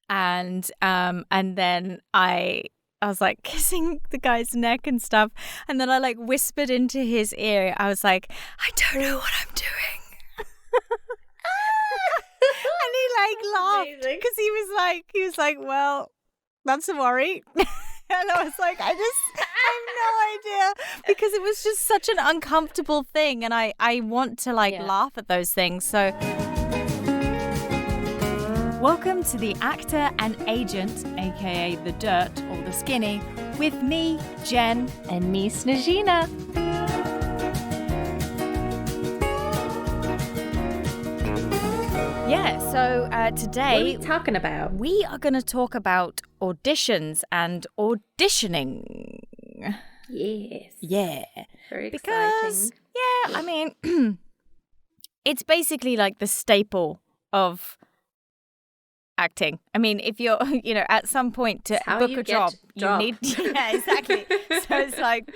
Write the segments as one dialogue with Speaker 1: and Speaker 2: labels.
Speaker 1: and then I was like kissing the guy's neck and stuff, and then I like whispered into his ear. I was like, I don't know what I'm doing. And he like laughed because he was like, well, that's a worry. And I was like, I have no idea, because it was just such an uncomfortable thing, and I want to laugh at those things. So welcome to the Actor and Agent, aka the Dirt or the Skinny, with me, Jen,
Speaker 2: and me, Snejina.
Speaker 1: Yeah, so today...
Speaker 2: What are we talking about?
Speaker 1: We are going to talk about auditions and auditioning.
Speaker 2: Yes.
Speaker 1: Yeah.
Speaker 2: Very
Speaker 1: because,
Speaker 2: exciting.
Speaker 1: Yeah, I mean, it's basically like the staple of acting. I mean, if you're, at some point to book a job, you need... Yeah, exactly. So it's like,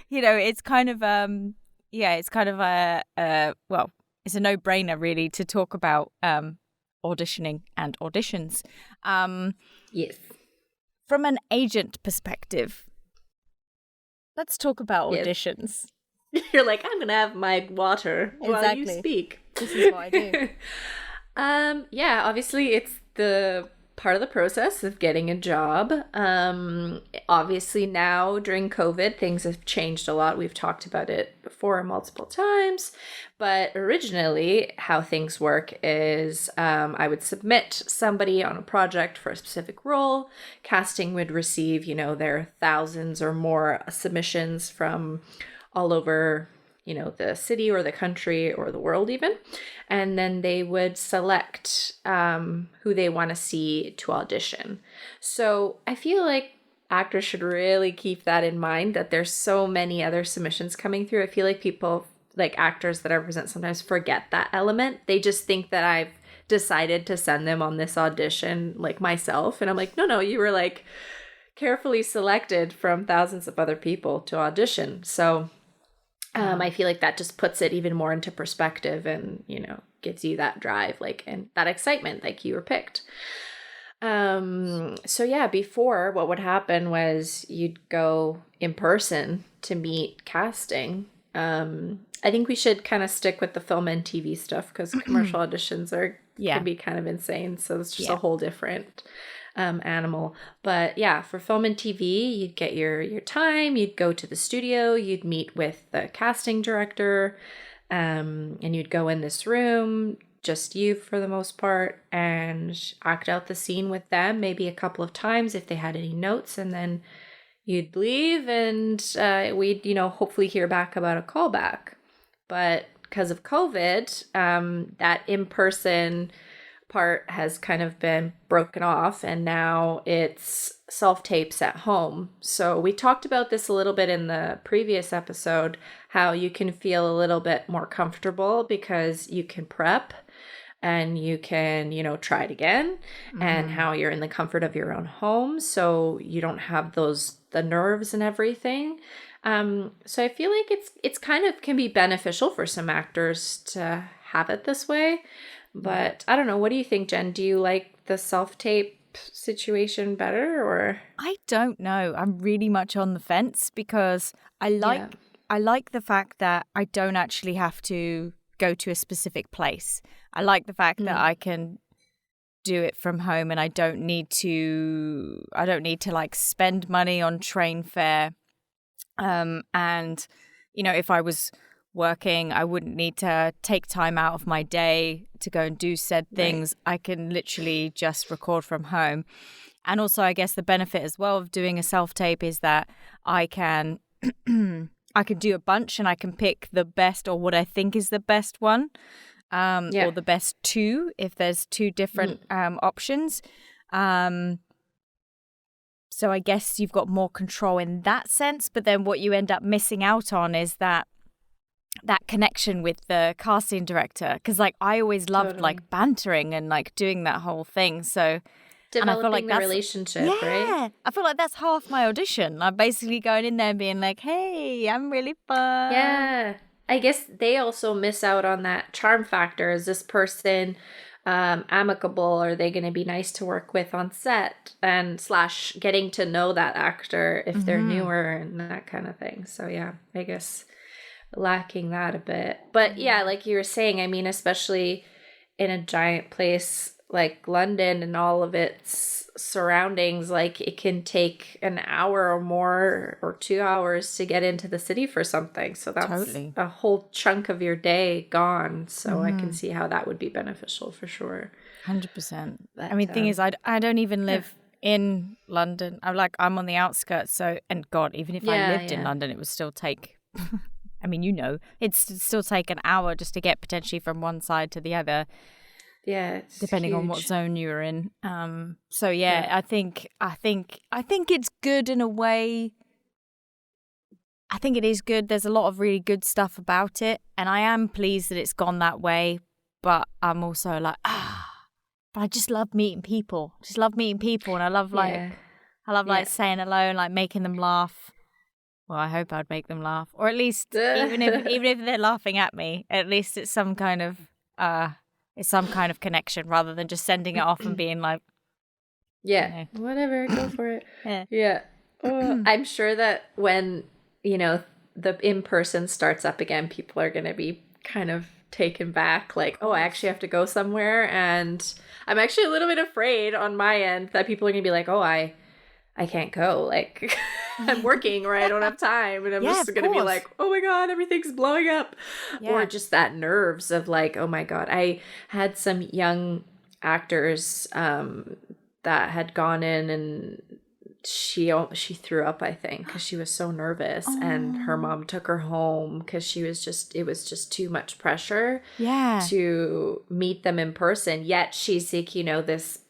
Speaker 1: it's kind of, it's a no-brainer, really, to talk about auditioning and auditions.
Speaker 2: Yes.
Speaker 1: From an agent perspective, let's talk about auditions.
Speaker 2: You're like, I'm going to have my water while you speak.
Speaker 1: This is what I do.
Speaker 2: Yeah, obviously, it's the part of the process of getting a job. Obviously now during COVID, things have changed a lot. We've talked about it before multiple times, but originally how things work is I would submit somebody on a project for a specific role. Casting would receive, their thousands or more submissions from all over the city or the country or the world even. And then they would select who they want to see to audition. So I feel like actors should really keep that in mind, that there's so many other submissions coming through. I feel like people, like actors that I represent, sometimes forget that element. They just think that I've decided to send them on this audition like myself. And I'm like, no, you were like carefully selected from thousands of other people to audition. So I feel like that just puts it even more into perspective and, gives you that drive, and that excitement, like you were picked. So yeah, before what would happen was you'd go in person to meet casting. I think we should kind of stick with the film and TV stuff because commercial auditions can be kind of insane. So it's just a whole different animal. But yeah, for film and TV, you'd get your time, you'd go to the studio, you'd meet with the casting director, and you'd go in this room, just you for the most part, and act out the scene with them maybe a couple of times if they had any notes, and then you'd leave and we'd, hopefully hear back about a callback. But because of COVID, that in-person part has kind of been broken off, and now it's self-tapes at home. So we talked about this a little bit in the previous episode, how you can feel a little bit more comfortable because you can prep and you can, try it again, and how you're in the comfort of your own home, so you don't have the nerves and everything. So I feel like it's kind of can be beneficial for some actors to have it this way. But I don't know. What do you think, Jen? Do you like the self-tape situation better, or?
Speaker 1: I don't know. I'm really much on the fence because I like the fact that I don't actually have to go to a specific place. I like the fact that I can do it from home, and I don't need to spend money on train fare. And if I was working, I wouldn't need to take time out of my day to go and do said things. Right. I can literally just record from home. And also, I guess the benefit as well of doing a self-tape is that I can do a bunch and I can pick the best, or what I think is the best one, or the best two if there's two different options. So I guess you've got more control in that sense. But then what you end up missing out on is that connection with the casting director, because I always loved bantering and doing that whole thing. So
Speaker 2: developing the relationship, right?
Speaker 1: I feel like that's half my audition. I'm basically going in there and being like, hey, I'm really fun.
Speaker 2: Yeah, I guess they also miss out on that charm factor. Is this person amicable? Are they going to be nice to work with on set? And / getting to know that actor if they're newer and that kind of thing. So yeah, I guess lacking that a bit. But yeah, like you were saying, I mean, especially in a giant place like London and all of its surroundings, like it can take an hour or more or 2 hours to get into the city for something. So that's a whole chunk of your day gone. So I can see how that would be beneficial for sure.
Speaker 1: 100%. I mean, thing is, I don't even live in London. I'm on the outskirts. So, and God, even if I lived in London, it would still take, I mean, it's still take an hour just to get potentially from one side to the other.
Speaker 2: Yeah, it's
Speaker 1: depending
Speaker 2: huge.
Speaker 1: on what zone you're in. So yeah, I think it's good in a way. I think it is good. There's a lot of really good stuff about it, and I am pleased that it's gone that way. But I'm also like, but I just love meeting people. And I love like saying hello and like making them laugh. Well, I hope I'd make them laugh, or at least even if they're laughing at me, at least it's some kind of connection rather than just sending it off and being like,
Speaker 2: whatever, go for it. Yeah. I'm sure that when, the in-person starts up again, people are going to be kind of taken back, like, I actually have to go somewhere. And I'm actually a little bit afraid on my end that people are going to be like, I can't go. Like, I'm working or I don't have time. And I'm just going to be like, oh my God, everything's blowing up. Yeah. Or just that nerves of like, oh my God. I had some young actors that had gone in and she threw up, I think, because she was so nervous. And her mom took her home because it was just too much pressure to meet them in person. Yet she's like, this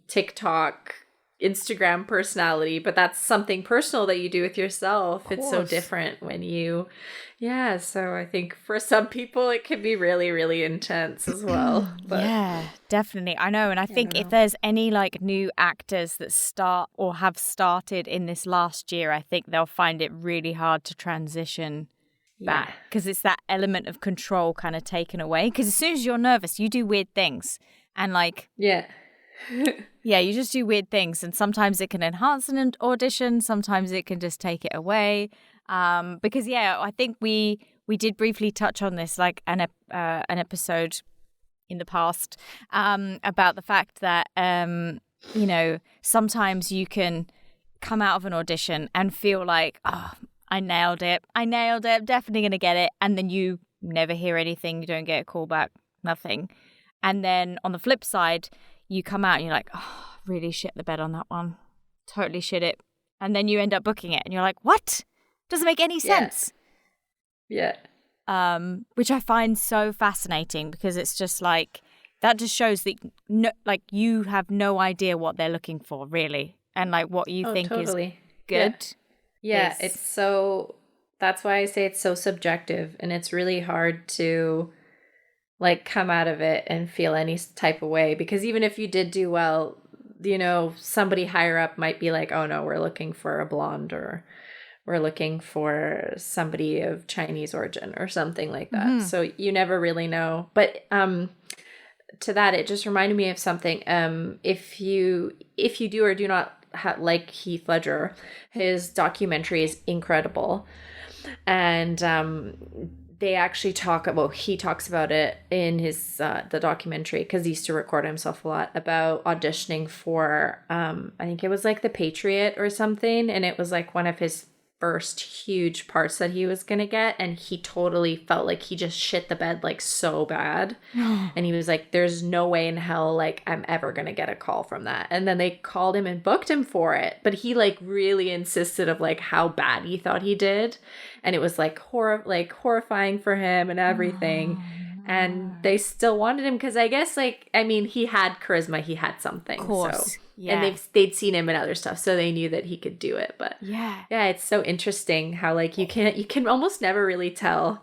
Speaker 2: TikTok Instagram personality, but that's something personal that you do with yourself. It's so different when you so I think for some people it can be really, really intense as well. But
Speaker 1: yeah, definitely. I know. And I think if there's any like new actors that start or have started in this last year, I think they'll find it really hard to transition back because it's that element of control kind of taken away, because as soon as you're nervous you do weird things and like you just do weird things, and sometimes it can enhance an audition, sometimes it can just take it away. Because I think we did briefly touch on this, like an episode in the past, about the fact that sometimes you can come out of an audition and feel like, I nailed it, I'm definitely gonna get it, and then you never hear anything, you don't get a call back, nothing. And then on the flip side, you come out and you're like, really shit the bed on that one. Totally shit it. And then you end up booking it and you're like, what? Doesn't make any sense.
Speaker 2: Yeah.
Speaker 1: Which I find so fascinating, because it's just like, that just shows that you have no idea what they're looking for, really. And like what you think is good.
Speaker 2: Yeah. It's so, that's why I say it's so subjective, and it's really hard to like come out of it and feel any type of way, because even if you did do well, somebody higher up might be like, oh no, we're looking for a blonde, or we're looking for somebody of Chinese origin or something like that. So you never really know. But to that, it just reminded me of something. If you do or do not like Heath Ledger, his documentary is incredible. And they actually he talks about it in his the documentary, because he used to record himself a lot, about auditioning for I think it was like The Patriot or something, and it was like one of his first huge parts that he was gonna get, and he totally felt like he just shit the bed like so bad. And he was like, there's no way in hell like I'm ever gonna get a call from that. And then they called him and booked him for it, but he like really insisted of like how bad he thought he did, and it was like horrifying for him and everything. And they still wanted him because I guess he had charisma, he had something. Of course. So, and they'd seen him in other stuff, so they knew that he could do it. But yeah, it's so interesting how like you can almost never really tell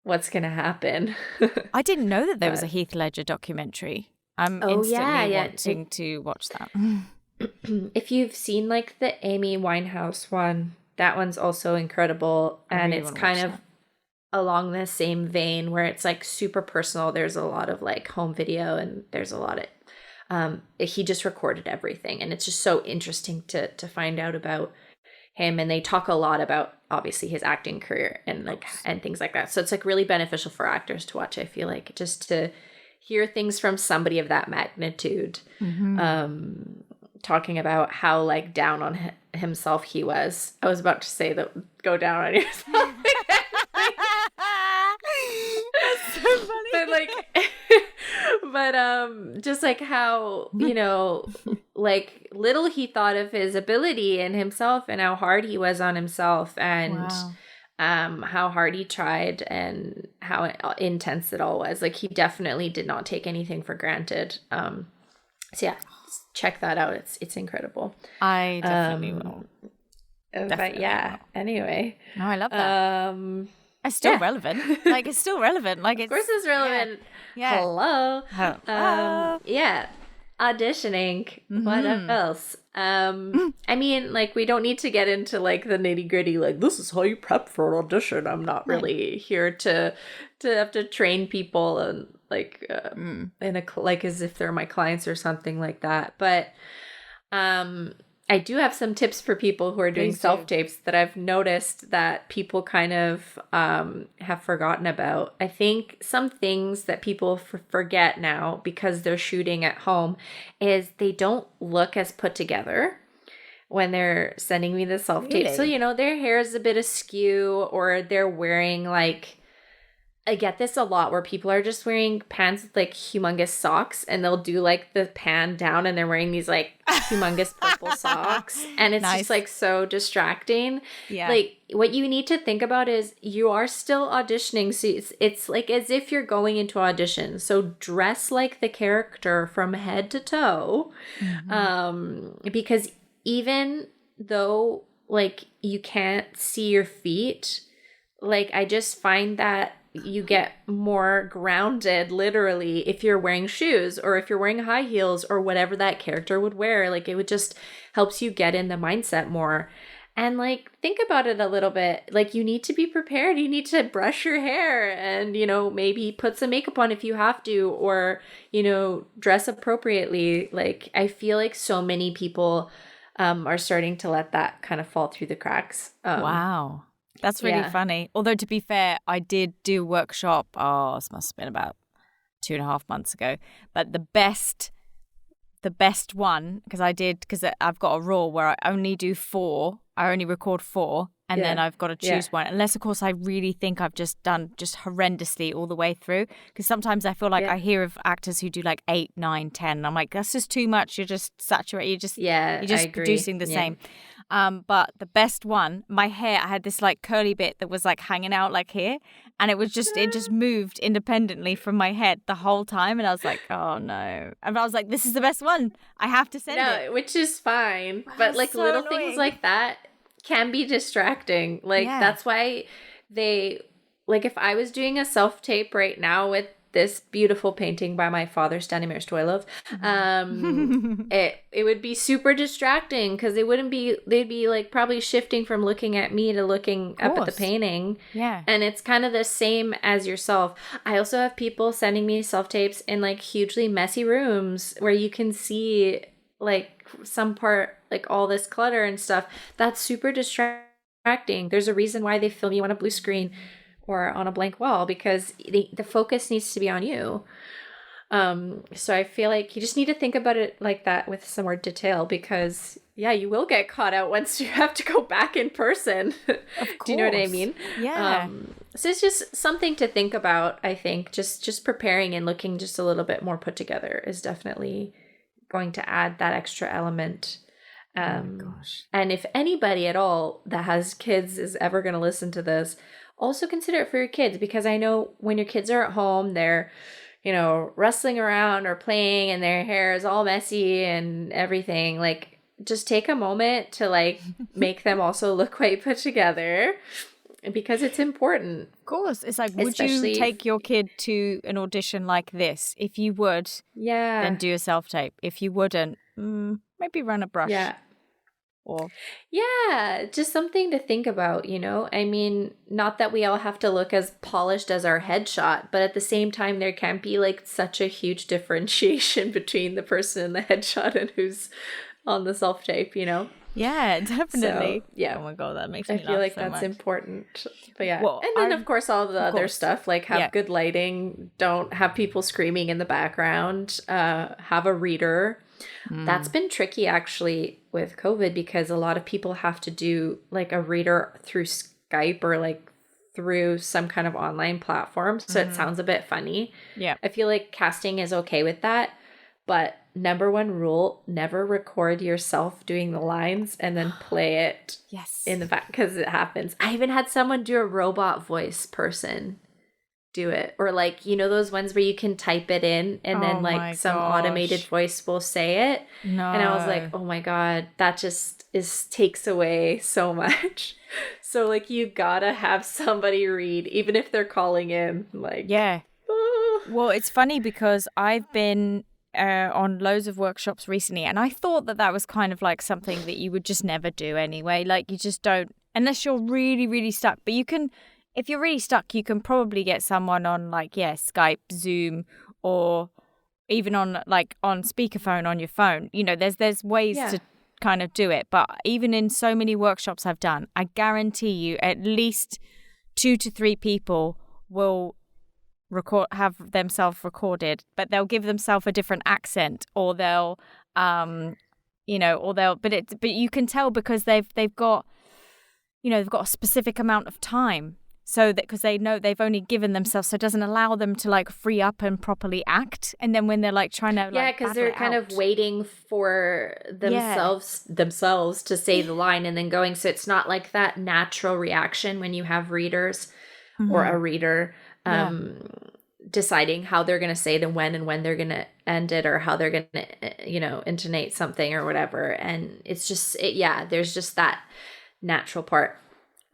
Speaker 2: what's gonna happen.
Speaker 1: I didn't know that there was a Heath Ledger documentary. I'm instantly wanting to watch that.
Speaker 2: If you've seen like the Amy Winehouse one, that one's also incredible, and it's kind of along the same vein where it's like super personal. There's a lot of like home video, and there's a lot of he just recorded everything, and it's just so interesting to find out about him. And they talk a lot about obviously his acting career and like and things like that. So it's like really beneficial for actors to watch, I feel like, just to hear things from somebody of that magnitude, talking about how like down on himself he was. I was about to say that, go down on yourself.
Speaker 1: That's so funny.
Speaker 2: But like just like how, you know, like little he thought of his ability and himself, and how hard he was on himself, and how hard he tried, and how intense it all was. Like he definitely did not take anything for granted. So yeah, check that out. It's incredible.
Speaker 1: I definitely will.
Speaker 2: But yeah, anyway.
Speaker 1: No, I love that. It's still relevant. Like, it's still relevant. Like, it's,
Speaker 2: of course it's relevant.
Speaker 1: Yeah.
Speaker 2: Hello. Yeah. Auditioning. What else? I mean, like, we don't need to get into like the nitty gritty. Like, this is how you prep for an audition. I'm not really here to have to train people and like in a like as if they're my clients or something like that. But I do have some tips for people who are doing self-tapes that I've noticed that people kind of have forgotten about. I think some things that people forget now because they're shooting at home is they don't look as put together when they're sending me the self-tape. Really? So, you know, their hair is a bit askew, or they're wearing like, I get this a lot where people are just wearing pants with like humongous socks, and they'll do like the pan down and they're wearing these like humongous purple socks, and it's just like so distracting. Yeah. Like what you need to think about is you are still auditioning. So it's like as if you're going into audition. So dress like the character from head to toe. Because even though like you can't see your feet, like I just find that you get more grounded literally if you're wearing shoes, or if you're wearing high heels, or whatever that character would wear. Like it would just helps you get in the mindset more. And like think about it a little bit. Like you need to be prepared. You need to brush your hair, and you know, maybe put some makeup on if you have to, or you know, dress appropriately. Like I feel like so many people are starting to let that kind of fall through the cracks.
Speaker 1: Wow. That's really funny. Although, to be fair, I did do a workshop, this must have been about 2.5 months ago. But the best one, because I've got a rule where I only do 4. I only record 4, and then I've got to choose one. Unless, of course, I really think I've just done horrendously all the way through. Because sometimes I feel like I hear of actors who do like 8, 9, 10. And I'm like, that's just too much. You're just saturated. You're just producing the same. But the best one, my hair, I had this like curly bit that was like hanging out like here, and it just moved independently from my head the whole time, and I was like, oh no. And I was like, this is the best one. I have to send it.
Speaker 2: Which is fine. But like so little things like that can be distracting. Like that's why like if I was doing a self-tape right now with this beautiful painting by my father, Stanimir Stoilov, it would be super distracting because they'd be like probably shifting from looking at me to looking up at the painting. Yeah. And it's kind of the same as yourself. I also have people sending me self-tapes in like hugely messy rooms where you can see like some part, like all this clutter and stuff. That's super distracting. There's a reason why they film you on a blue screen or on a blank wall, because the focus needs to be on you. So I feel like you just need to think about it like that with some more detail, because you will get caught out once you have to go back in person. Of course. Do you know what I mean? Yeah. So it's just something to think about. I think just preparing and looking just a little bit more put together is definitely going to add that extra element. Oh my gosh. And if anybody at all that has kids is ever going to listen to this, also consider it for your kids, because I know when your kids are at home, they're, you know, wrestling around or playing and their hair is all messy and everything. Like, just take a moment to like make them also look quite put together, because it's important. Of course. It's like, would you take your kid to an audition like this? If you would, then do a self-tape. If you wouldn't, maybe run a brush. Yeah.
Speaker 1: Or
Speaker 2: yeah, just something to think about, you know? I mean, not that we all have to look as polished as our headshot, but at the same time, there can't be like such a huge differentiation between the person in the headshot and who's on the self-tape, you know?
Speaker 1: yeah, definitely.
Speaker 2: So, yeah.
Speaker 1: Oh my God, that makes
Speaker 2: I
Speaker 1: me
Speaker 2: feel
Speaker 1: laugh
Speaker 2: like
Speaker 1: so
Speaker 2: that's
Speaker 1: much.
Speaker 2: important. But yeah.
Speaker 1: Well,
Speaker 2: and then, of course, all the other stuff, like have good lighting, don't have people screaming in the background, have a reader. That's been tricky, actually, with COVID, because a lot of people have to do like a reader through Skype or like through some kind of online platform. So it sounds a bit funny.
Speaker 1: Yeah.
Speaker 2: I feel like casting is okay with that. But number one rule, never record yourself doing the lines and then play it in the back, because it happens. I even had someone do a robot voice person do it, or like, you know, those ones where you can type it in and then like some automated voice will say it.
Speaker 1: No.
Speaker 2: And I was like, oh my God, that just takes away so much. So like you gotta have somebody read, even if they're calling in, like,
Speaker 1: yeah. Well, it's funny because I've been on loads of workshops recently, and I thought that was kind of like something that you would just never do anyway. Like you just don't, unless you're really, really stuck. But you can, if you're really stuck, you can probably get someone on like, Skype, Zoom, or even on like on speakerphone on your phone. You know, there's ways to kind of do it. But even in so many workshops I've done, I guarantee you at least 2 to 3 people will have themselves recorded, but they'll give themselves a different accent, or they'll but you can tell because they've got a specific amount of time, so that because they know they've only given themselves, so it doesn't allow them to like free up and properly act. And then when they're like trying to
Speaker 2: because they're kind of waiting for themselves to say the line and then going, so it's not like that natural reaction when you have readers or a reader deciding how they're going to say the when and when they're going to end it, or how they're going to intonate something or whatever. And it's just there's just that natural part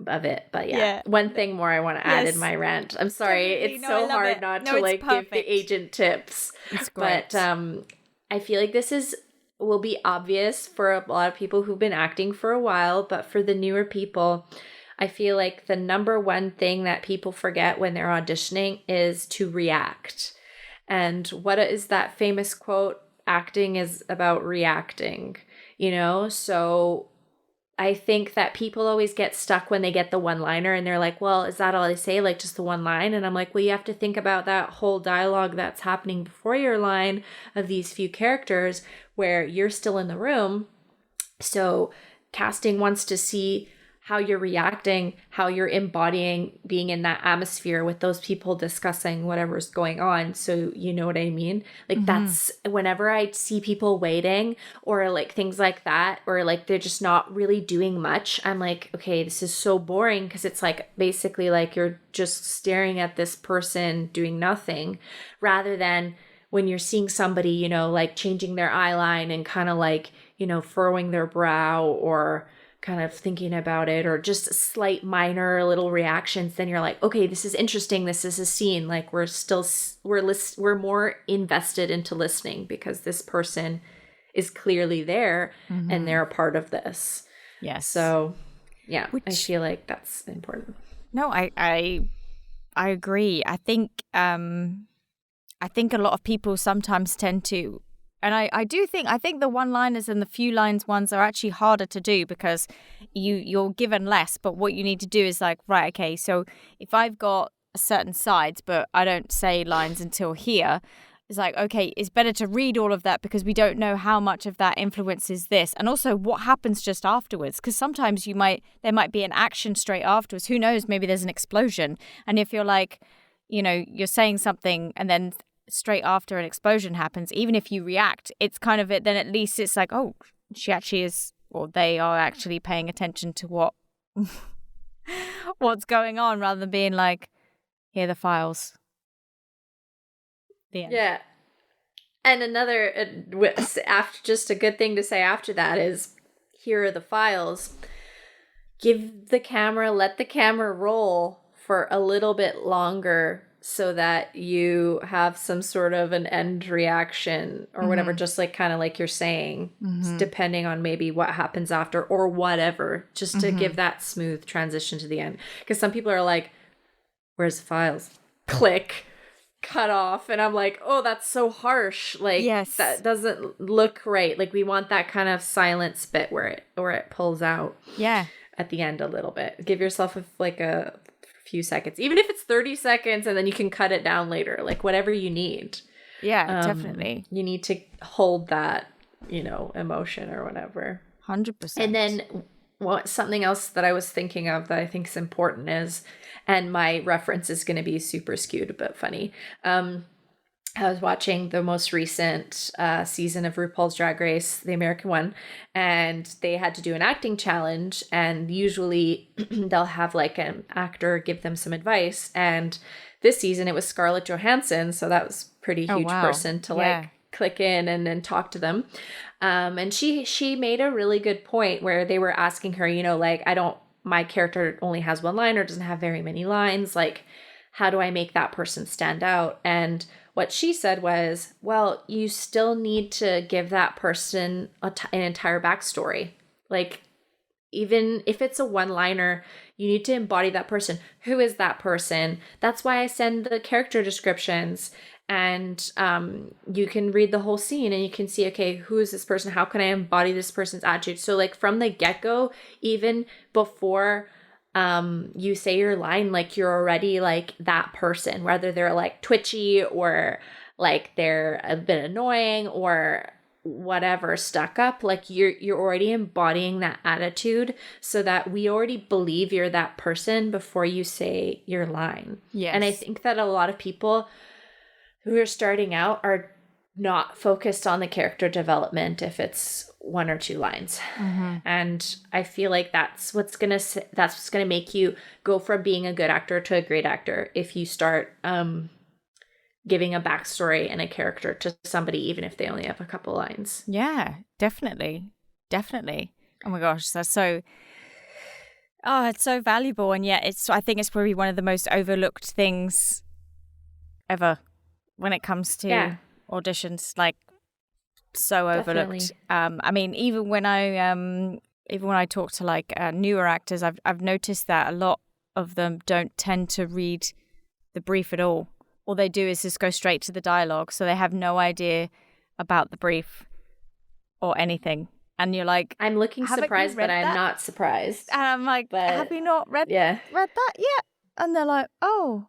Speaker 2: of it. But one thing more I want to add in my rant. I'm sorry, it's so hard not to like give the agent tips.
Speaker 1: It's great.
Speaker 2: But I feel like this will be obvious for a lot of people who've been acting for a while, but for the newer people, I feel like the number one thing that people forget when they're auditioning is to react. And what is that famous quote? Acting is about reacting, So I think that people always get stuck when they get the one-liner and they're like, well, is that all they say? Like just the one line? And I'm like, well, you have to think about that whole dialogue that's happening before your line of these few characters where you're still in the room. So casting wants to see how you're reacting, how you're embodying being in that atmosphere with those people discussing whatever's going on. So you know what I mean? Like that's whenever I see people waiting or like things like that, or like they're just not really doing much, I'm like, okay, this is so boring, because it's like basically like you're just staring at this person doing nothing, rather than when you're seeing somebody, like changing their eye line and kind of like, furrowing their brow or kind of thinking about it, or just slight minor little reactions, then you're like, okay, this is interesting. This is a scene. Like we're more invested into listening because this person is clearly there and they're a part of this.
Speaker 1: Yes.
Speaker 2: So yeah, I feel like that's important.
Speaker 1: No, I agree. I think a lot of people sometimes tend to, and I think the one-liners and the few lines ones are actually harder to do because you're given less, but what you need to do is like, right, okay, so if I've got certain sides, but I don't say lines until here, it's like, okay, it's better to read all of that because we don't know how much of that influences this. And also what happens just afterwards, because sometimes there might be an action straight afterwards. Who knows? Maybe there's an explosion. And if you're like, you're saying something and then straight after an explosion happens, even if you react, it's kind of it, then at least it's like, oh, she actually is, or they are actually paying attention to what's going on, rather than being like, here are the files. The end.
Speaker 2: Yeah. And another, after, just a good thing to say after that is, here are the files. Let the camera roll for a little bit longer, so that you have some sort of an end reaction or whatever, just like kind of like you're saying, depending on maybe what happens after or whatever, just to give that smooth transition to the end. Because some people are like, where's the files? Click, cut off. And I'm like, oh, that's so harsh. Like, that doesn't look right. Like, we want that kind of silence bit where it pulls out at the end a little bit. Give yourself a few seconds, even if it's 30 seconds, and then you can cut it down later, like whatever you need.
Speaker 1: Definitely,
Speaker 2: you need to hold that, emotion or whatever.
Speaker 1: 100%. And
Speaker 2: then something else that I was thinking of that I think is important is, and my reference is going to be super skewed but funny, I was watching the most recent season of RuPaul's Drag Race, the American one, and they had to do an acting challenge, and usually they'll have like an actor give them some advice, and this season it was Scarlett Johansson, so that was a pretty huge person to like click in and then talk to them. And she made a really good point where they were asking her, like, my character only has one line or doesn't have very many lines, like, how do I make that person stand out? And what she said was, well, you still need to give that person an entire backstory. Like, even if it's a one-liner, you need to embody that person. Who is that person? That's why I send the character descriptions. And you can read the whole scene and you can see, okay, who is this person? How can I embody this person's attitude? So, like, from the get-go, even before you say your line, like, you're already like that person, whether they're like twitchy or like they're a bit annoying or whatever, stuck up, like you're already embodying that attitude, so that we already believe you're that person before you say your line. And I think that a lot of people who are starting out are not focused on the character development if it's one or two lines. And I feel like that's what's gonna make you go from being a good actor to a great actor, if you start giving a backstory and a character to somebody, even if they only have a couple lines.
Speaker 1: Yeah, definitely. Oh my gosh, that's so it's so valuable, and yet I think it's probably one of the most overlooked things ever when it comes to auditions, like, so overlooked. I mean, even when I talk to like newer actors, I've noticed that a lot of them don't tend to read the brief at all. All they do is just go straight to the dialogue, so they have no idea about the brief or anything. And you're like,
Speaker 2: I'm looking surprised, but I'm not surprised.
Speaker 1: And I'm like, have you not read that yet? And they're like, oh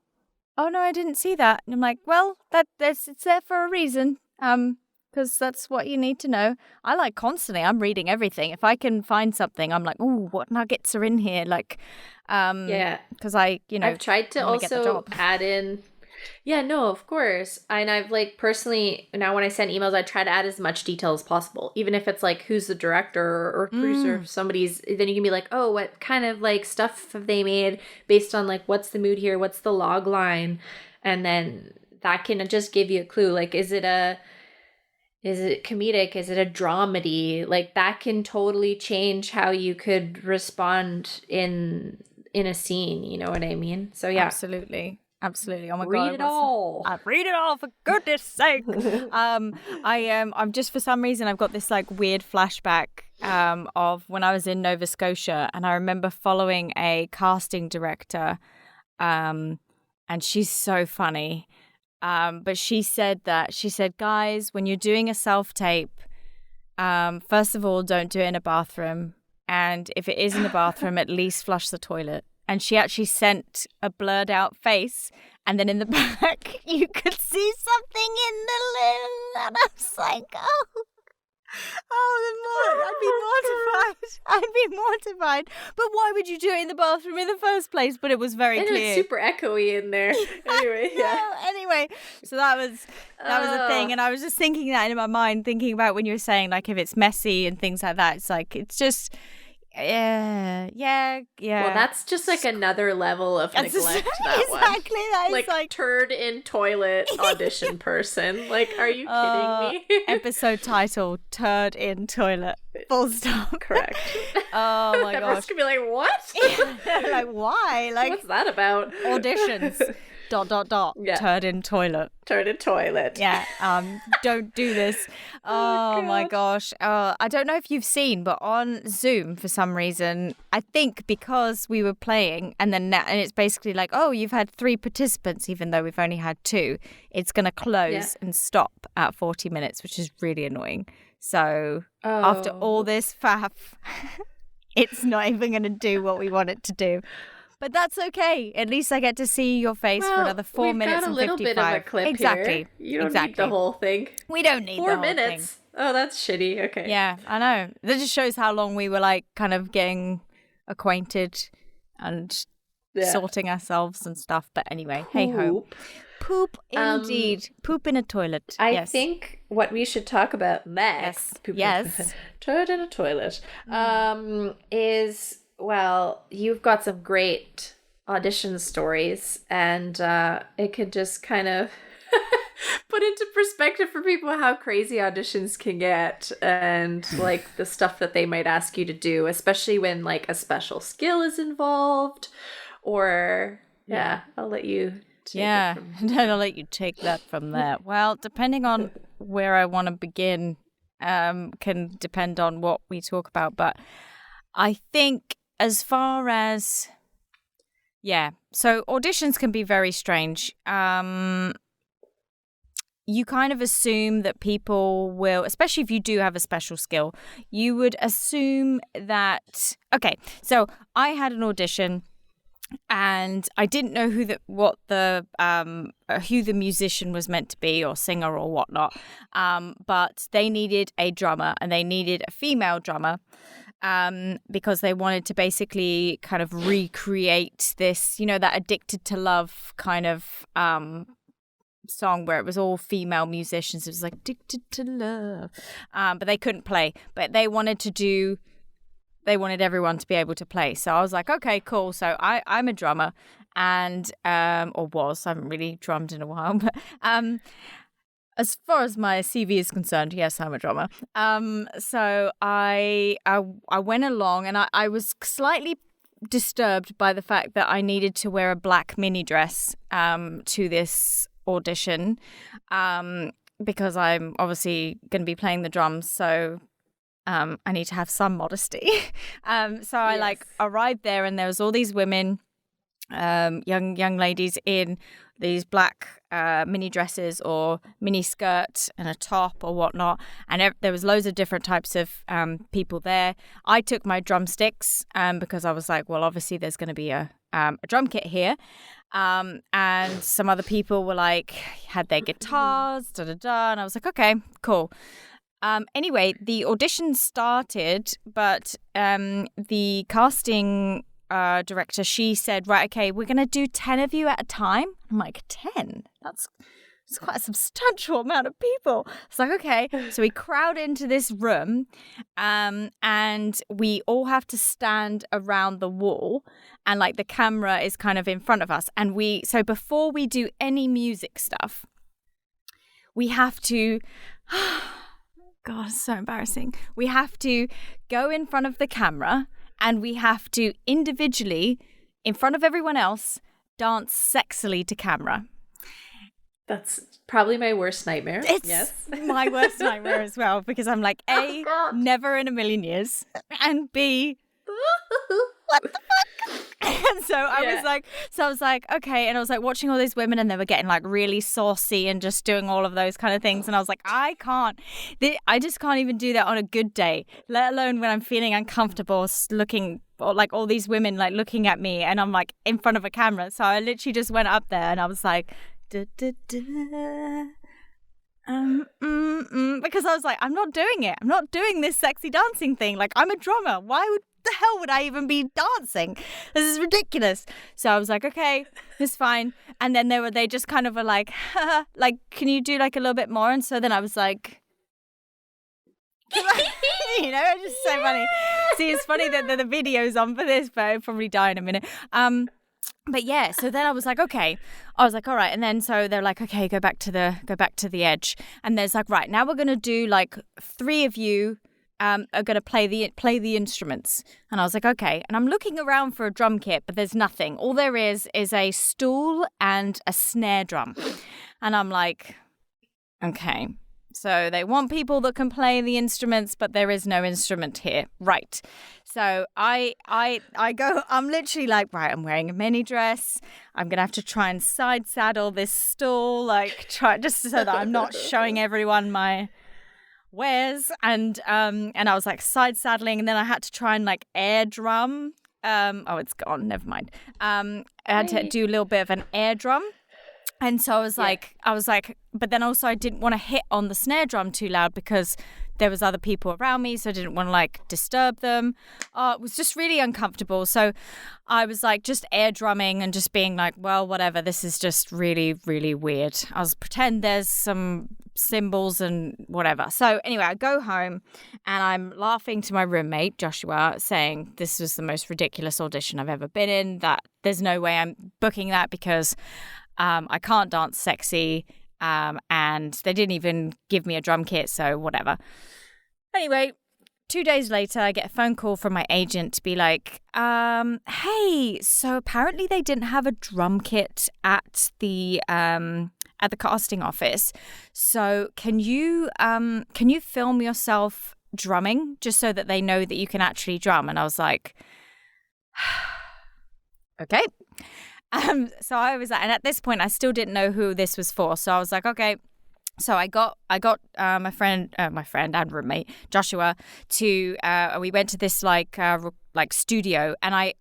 Speaker 1: no, I didn't see that. And I'm like, well, it's there for a reason. Because that's what you need to know. I like constantly, I'm reading everything. If I can find something, I'm like, ooh, what nuggets are in here? Like, because I've
Speaker 2: tried to also add in. Yeah, no, of course. And I've like personally, now when I send emails, I try to add as much detail as possible. Even if it's like, who's the director or producer of somebody's, then you can be like, oh, what kind of like stuff have they made based on like, what's the mood here? What's the log line? And then that can just give you a clue. Like, is it comedic? Is it a dramedy? Like, that can totally change how you could respond in a scene. You know what I mean? So yeah,
Speaker 1: absolutely. Oh my God!
Speaker 2: Read it all.
Speaker 1: Read it all, for goodness sake. I'm just, for some reason, I've got this like weird flashback of when I was in Nova Scotia, and I remember following a casting director, and she's so funny. But she said, guys, when you're doing a self-tape, first of all, don't do it in a bathroom. And if it is in the bathroom, at least flush the toilet. And she actually sent a blurred out face. And then in the back, you could see something in the lid. And I was like, I'd be mortified. But why would you do it in the bathroom in the first place? But it was very clear.
Speaker 2: It's super echoey in there.
Speaker 1: Anyway, so that was a thing. And I was just thinking that in my mind, thinking about when you were saying like if it's messy and things like that. It's like, it's just... Yeah.
Speaker 2: Well, that's just like another level of neglect.
Speaker 1: Exactly. That is
Speaker 2: like turd in toilet audition person. Like, are you kidding me?
Speaker 1: Episode title: Turd in Toilet. Full stop.
Speaker 2: Correct.
Speaker 1: Oh my gosh.
Speaker 2: Everyone's gonna be like, what?
Speaker 1: Like, why? Like,
Speaker 2: what's that about?
Speaker 1: Auditions.
Speaker 2: Yeah.
Speaker 1: Turd in toilet.
Speaker 2: Turd in toilet.
Speaker 1: Yeah. Don't do this. Oh my gosh. I don't know if you've seen, but on Zoom for some reason, I think because we were playing and it's basically like, oh, you've had 3 participants, even though we've only had 2. It's going to close and stop at 40 minutes, which is really annoying. So after all this faff, it's not even going to do what we want it to do. But that's okay. At least I get to see your face for another 4 minutes and 55.
Speaker 2: We've got a little bit of a clip
Speaker 1: here.
Speaker 2: You don't need the whole thing.
Speaker 1: We don't need
Speaker 2: 4
Speaker 1: the whole
Speaker 2: minutes.
Speaker 1: thing.
Speaker 2: Oh, that's shitty. Okay.
Speaker 1: Yeah, I know. That just shows how long we were like kind of getting acquainted and sorting ourselves and stuff. But anyway, hey ho. Poop indeed. Poop in a toilet.
Speaker 2: I think what we should talk about next. Turd in a toilet. Is, well, you've got some great audition stories, and it could just kind of put into perspective for people how crazy auditions can get, and like the stuff that they might ask you to do, especially when like a special skill is involved, or I'll let you I'll let you take that from there. Well, depending on where I want to begin, can depend on what we talk about, but I think as far as so auditions can be very strange. You kind of assume that people will, especially if you do have a special skill, you would assume that, okay, so I had an audition and I didn't know who the musician was meant to be, or singer or whatnot, but they needed a drummer, and they needed a female drummer, because they wanted to basically kind of recreate this, that Addicted to Love kind of song where it was all female musicians. It was like Addicted to Love, but they couldn't play, but they wanted everyone to be able to play. So I was like, okay, cool. So I'm a drummer, and I haven't really drummed in a while, but as far as my CV is concerned, yes, I'm a drummer. So I went along, and I was slightly disturbed by the fact that I needed to wear a black mini dress to this audition, because I'm obviously going to be playing the drums, so I need to have some modesty. So I arrived there, and there was all these women, young ladies in these black mini dresses or mini skirt and a top or whatnot, and there was loads of different types of people there. I took my drumsticks because I was like, well, obviously there's going to be a drum kit here, and some other people were like, had their guitars, and I was like, okay, cool. Anyway, the audition started, but the casting director, she said, right, okay, we're going to do 10 of you at a time. I'm like, 10? That's quite a substantial amount of people. It's like, okay. So we crowd into this room, and we all have to stand around the wall, and like the camera is kind of in front of us. And so before we do any music stuff, we have to... God, it's so embarrassing. We have to go in front of the camera, and we have to individually, in front of everyone else, dance sexily to camera. That's probably my worst nightmare.
Speaker 1: It's my worst nightmare as well, because I'm like, A, never in a million years, and B, what the fuck? And so I was like, okay. And I was like watching all these women, and they were getting like really saucy and just doing all of those kind of things. And I was like, I just can't even do that on a good day, let alone when I'm feeling uncomfortable looking, or like all these women like looking at me, and I'm like in front of a camera. So I literally just went up there, and I was like, because I was like, I'm not doing it. I'm not doing this sexy dancing thing. Like, I'm a drummer. The hell would I even be dancing? This is ridiculous. So I was like, okay, it's fine. And then they just kind of were like, like, can you do like a little bit more? And so then I was like, it's just so funny. See, it's funny that the video's on for this, but I'll probably die in a minute. But yeah, so then I was like, okay. I was like, all right. And then so they're like, okay, go back to the edge. And there's like, right, now we're going to do like 3 of you are going to play the instruments. And I was like, okay. And I'm looking around for a drum kit, but there's nothing. All there is a stool and a snare drum. And I'm like, okay. So they want people that can play the instruments, but there is no instrument here. Right. So I go, I'm literally like, right, I'm wearing a mini dress. I'm going to have to try and side saddle this stool, like try just so that I'm not showing everyone my wares. And I was like side saddling, and then I had to try and like air drum. It's gone. Never mind. I had to do a little bit of an air drum. And so I was like, but then also I didn't want to hit on the snare drum too loud because there was other people around me, so I didn't want to like disturb them. It was just really uncomfortable. So I was like just air drumming and just being like, well, whatever. This is just really, really weird. I was pretend there's some cymbals and whatever. So anyway, I go home and I'm laughing to my roommate, Joshua, saying this was the most ridiculous audition I've ever been in, that there's no way I'm booking that because I can't dance sexy, and they didn't even give me a drum kit, so whatever. Anyway, 2 days later, I get a phone call from my agent to be like, hey, so apparently they didn't have a drum kit at the casting office. So can you film yourself drumming just so that they know that you can actually drum? And I was like, okay. So I was, and at this point, I still didn't know who this was for. So I was like, okay. So I got my friend and roommate Joshua to. We went to this like studio, and I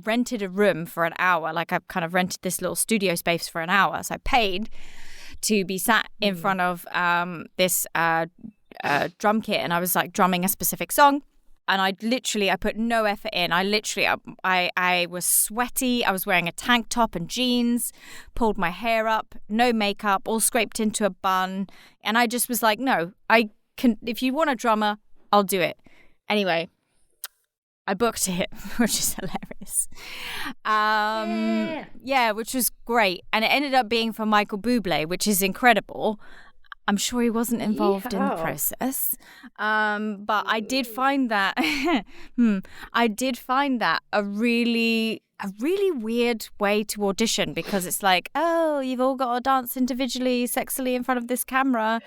Speaker 1: rented a room for an hour. Like I kind of rented this little studio space for an hour. So I paid to be sat in front of this drum kit, and I was like drumming a specific song. And I put no effort in. I was sweaty. I was wearing a tank top and jeans, pulled my hair up, no makeup, all scraped into a bun. And I just was like, no, I can, if you want a drummer, I'll do it. Anyway, I booked it, which is hilarious. Yeah, which was great. And it ended up being for Michael Bublé, which is incredible. I'm sure he wasn't involved in the process. But I did find that a really weird way to audition, because it's like, oh, you've all got to dance individually, sexily in front of this camera.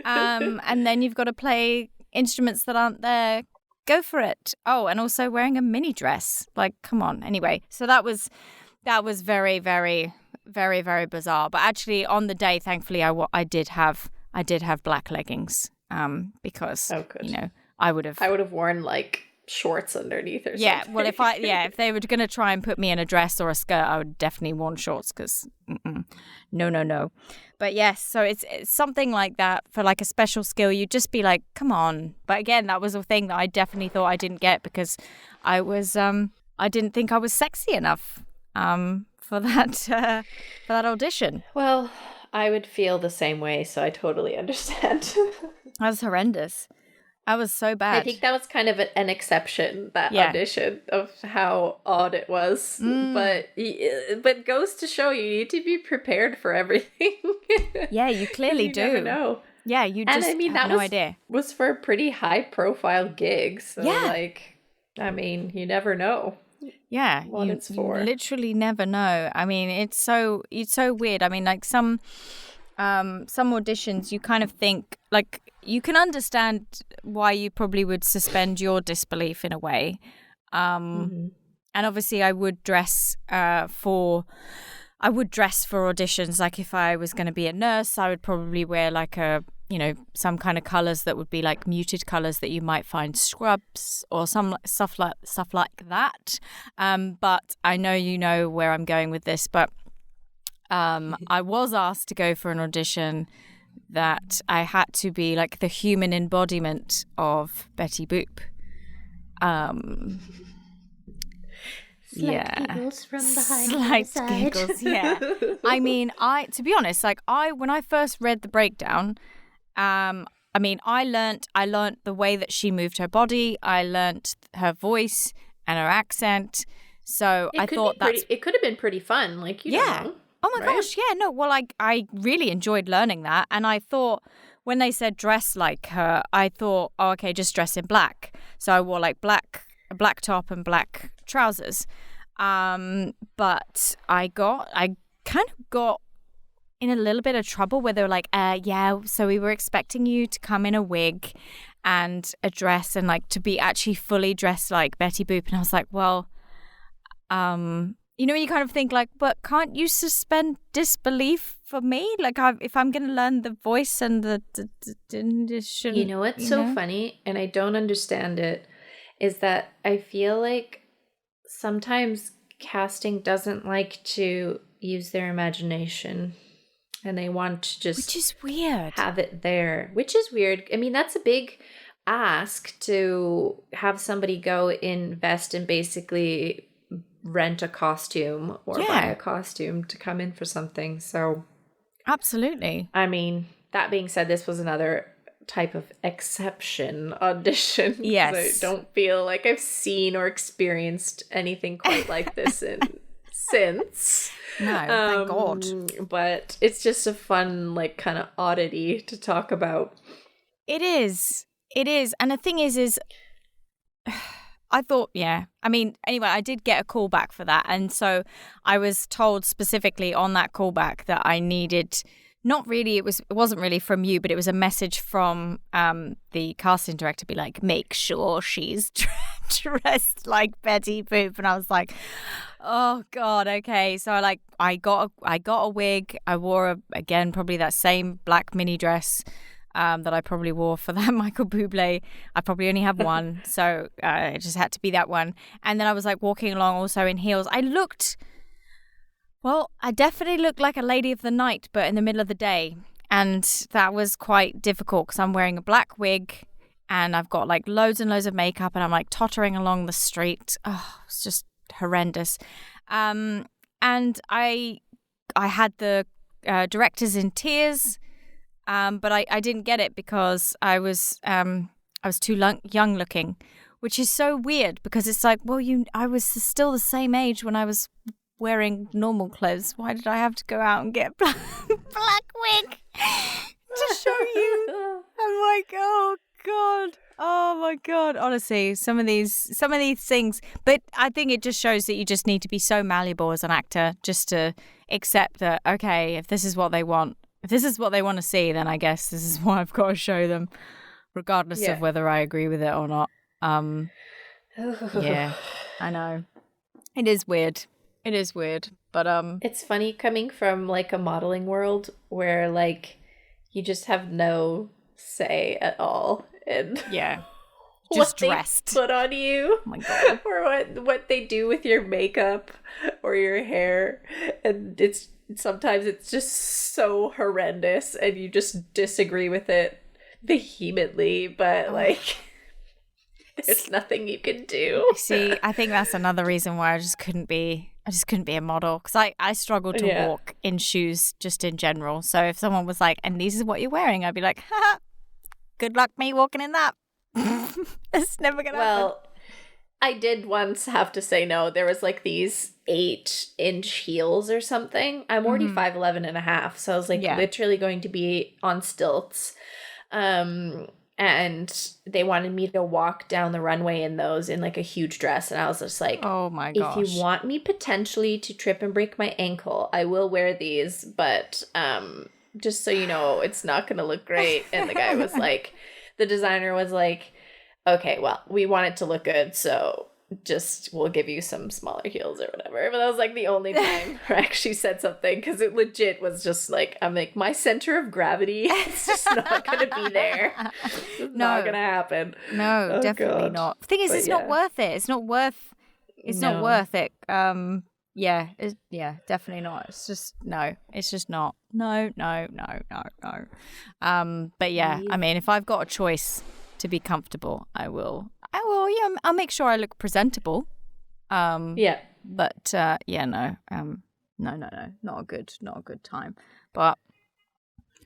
Speaker 1: And then you've got to play instruments that aren't there. Go for it. Oh, and also wearing a mini dress. Like, come on. Anyway, so that was very, very, very, very bizarre. But actually on the day, thankfully, I did have black leggings, because I would have worn like shorts underneath or something. Yeah, well, if they were going to try and put me in a dress or a skirt, I would definitely worn shorts, because no. But yes, so it's something like that for like a special skill. You'd just be like, come on. But again, that was a thing that I definitely thought I didn't get, because I didn't think I was sexy enough for that audition.
Speaker 2: Well, I would feel the same way, so I totally understand.
Speaker 1: That was horrendous. I was so bad.
Speaker 2: I think that was kind of an exception, that audition, of how odd it was. But goes to show you need to be prepared for everything.
Speaker 1: Yeah, you clearly do.
Speaker 2: Never know.
Speaker 1: Yeah, you just have no idea.
Speaker 2: Was for a pretty high-profile gig, so you never know.
Speaker 1: Yeah,
Speaker 2: what it's for.
Speaker 1: You literally never know. I mean, it's so weird. I mean, like some auditions, you kind of think, like, you can understand why you probably would suspend your disbelief in a way. And obviously I would dress for auditions. Like if I was going to be a nurse, I would probably wear like some kind of colors that would be like muted colors that you might find scrubs or some stuff like that. But I know you know where I'm going with this, but I was asked to go for an audition that I had to be like the human embodiment of Betty Boop.
Speaker 2: Slight giggles from behind.
Speaker 1: Slight giggles, yeah. I mean, to be honest, like when I first read the breakdown, I learnt the way that she moved her body. I learnt her voice and her accent. So I thought
Speaker 2: it could have been pretty fun. Like, you don't know.
Speaker 1: Oh my gosh, yeah, no, well, I really enjoyed learning that. And I thought when they said dress like her, I thought, oh, okay, just dress in black. So I wore like a black top and black trousers. But I kind of got in a little bit of trouble where they were like, yeah, so we were expecting you to come in a wig and a dress and like to be actually fully dressed like Betty Boop. And I was like, well, you kind of think like, but can't you suspend disbelief for me? Like, if I'm going to learn the voice and
Speaker 2: you know what's so funny, and I don't understand it, is that I feel like sometimes casting doesn't like to use their imagination, and they want to just,
Speaker 1: which is weird,
Speaker 2: have it there, which is weird. I mean, that's a big ask to have somebody go invest and basically rent a costume or buy a costume to come in for something. So
Speaker 1: absolutely.
Speaker 2: I mean, that being said, this was another type of exception audition.
Speaker 1: Yes.
Speaker 2: I don't feel like I've seen or experienced anything quite like this since.
Speaker 1: No, thank God.
Speaker 2: But it's just a fun, like, kind of oddity to talk about.
Speaker 1: It is. And the thing is I thought, I mean, anyway, I did get a call back for that. And so I was told specifically on that callback that I needed, not really, it wasn't really from you, but it was a message from the casting director, be like, make sure she's dressed like Betty Boop. And I was like, oh God, okay. So I got a wig. I wore again probably that same black mini dress that I probably wore for that Michael Bublé. I probably only have one, so it just had to be that one. And then I was like walking along also in heels. I definitely looked like a lady of the night, but in the middle of the day. And that was quite difficult because I'm wearing a black wig and I've got like loads and loads of makeup and I'm like tottering along the street. Oh, it's just horrendous. And I had the directors in tears. But I didn't get it because I was too young looking, which is so weird because it's like, well, I was still the same age when I was wearing normal clothes. Why did I have to go out and get a black wig to show you? I'm like, oh my God. Honestly, some of these things, but I think it just shows that you just need to be so malleable as an actor just to accept that, okay, if this is what they want. If this is what they want to see, then I guess this is what I've got to show them, regardless of whether I agree with it or not. Yeah, I know. It is weird, but
Speaker 2: it's funny coming from like a modeling world where like you just have no say at all in
Speaker 1: just
Speaker 2: what
Speaker 1: dressed
Speaker 2: they put on you.
Speaker 1: Oh my God.
Speaker 2: Or what they do with your makeup or your hair, and sometimes it's just so horrendous and you just disagree with it vehemently, but like there's nothing you can do.
Speaker 1: See, I think that's another reason why I just couldn't be a model, because I struggle to walk in shoes just in general. So if someone was like, and this is what you're wearing, I'd be like, haha, good luck me walking in that. It's never gonna happen.
Speaker 2: I did once have to say no. There was like these 8-inch heels or something. I'm already 5'11" and a half. So I was like literally going to be on stilts. And they wanted me to walk down the runway in those in like a huge dress. And I was just like,
Speaker 1: oh my gosh.
Speaker 2: If you want me potentially to trip and break my ankle, I will wear these. But just so you know, it's not going to look great. And the guy was like, the designer was like, okay, well, we want it to look good, so just we'll give you some smaller heels or whatever. But that was like the only time I actually said something, because it legit was just like, I'm like, my center of gravity is just not going to be there. It's not going to happen.
Speaker 1: No, definitely not. The thing is, it's not worth it. It's not worth it. Definitely not. It's just, no. It's just not. No. But yeah, I mean, if I've got a choice to be comfortable, I will. Yeah, I'll make sure I look presentable. But no. No, not a good time. But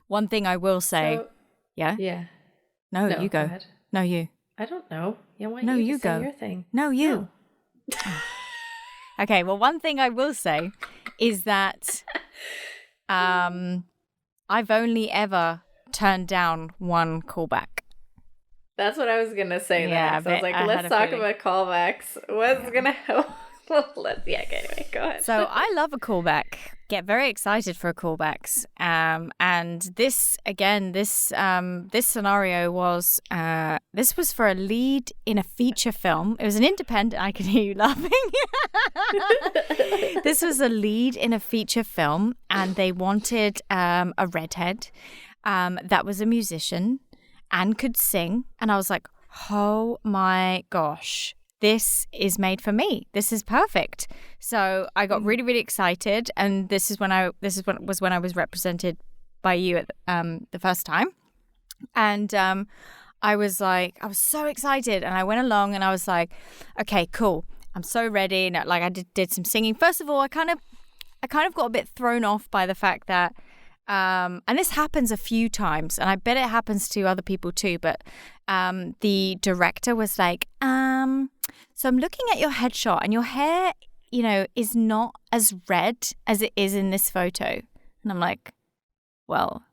Speaker 1: one thing I will say,
Speaker 2: yeah.
Speaker 1: No, you go.
Speaker 2: Go
Speaker 1: No, you.
Speaker 2: I don't know. I want
Speaker 1: no,
Speaker 2: you to
Speaker 1: go.
Speaker 2: Say your thing.
Speaker 1: No, you. No. Okay. Well, one thing I will say is that I've only ever turned down one callback.
Speaker 2: That's what I was gonna say.
Speaker 1: Yeah,
Speaker 2: next. I was like, let's talk about callbacks. What's gonna happen? Anyway, go ahead.
Speaker 1: So I love a callback. Get very excited for callbacks. And this scenario was this was for a lead in a feature film. It was an independent. I can hear you laughing. This was a lead in a feature film, and they wanted a redhead that was a musician and could sing. And I was like, oh my gosh. This is made for me. This is perfect. So I got really, really excited, and this was when I was represented by you at the first time, and I was so excited, and I went along, and I was like, okay, cool, I'm so ready. And like I did some singing. First of all, I kind of got a bit thrown off by the fact that. And this happens a few times, and I bet it happens to other people too, but the director was like, so I'm looking at your headshot, and your hair, is not as red as it is in this photo. And I'm like, well,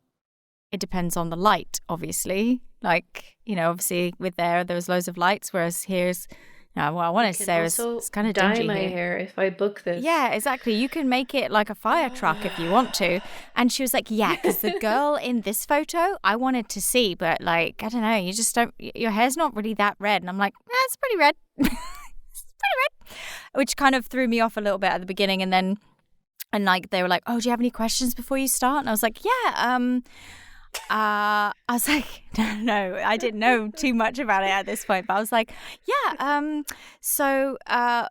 Speaker 1: it depends on the light, obviously. Like, obviously there was loads of lights, whereas here's... No, what I wanted to say was it's kind of dingy
Speaker 2: dye my
Speaker 1: here.
Speaker 2: hair if I book this.
Speaker 1: Yeah, exactly. You can make it like a fire truck if you want to. And she was like, yeah, because the girl in this photo, I wanted to see, but like, I don't know, you just don't, your hair's not really that red. And I'm like, it's pretty red. It's pretty red. Which kind of threw me off a little bit at the beginning. And like, they were like, oh, do you have any questions before you start? And I was like, yeah, I was like, no, I didn't know too much about it at this point, but I was like, yeah, so,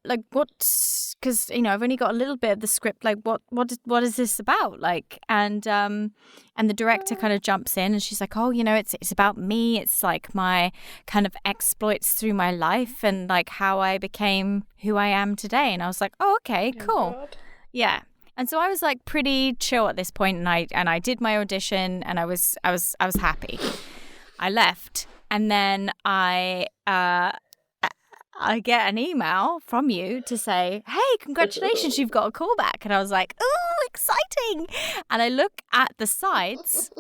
Speaker 1: like, because, I've only got a little bit of the script, like, what is this about? Like, and the director kind of jumps in, and she's like, oh, it's about me. It's like my kind of exploits through my life, and like how I became who I am today. And I was like, oh, okay, cool. God. Yeah. And so I was like pretty chill at this point, and I did my audition, and I was happy. I left, and then I get an email from you to say, "Hey, congratulations, you've got a callback." And I was like, "Oh, exciting!" And I look at the sides,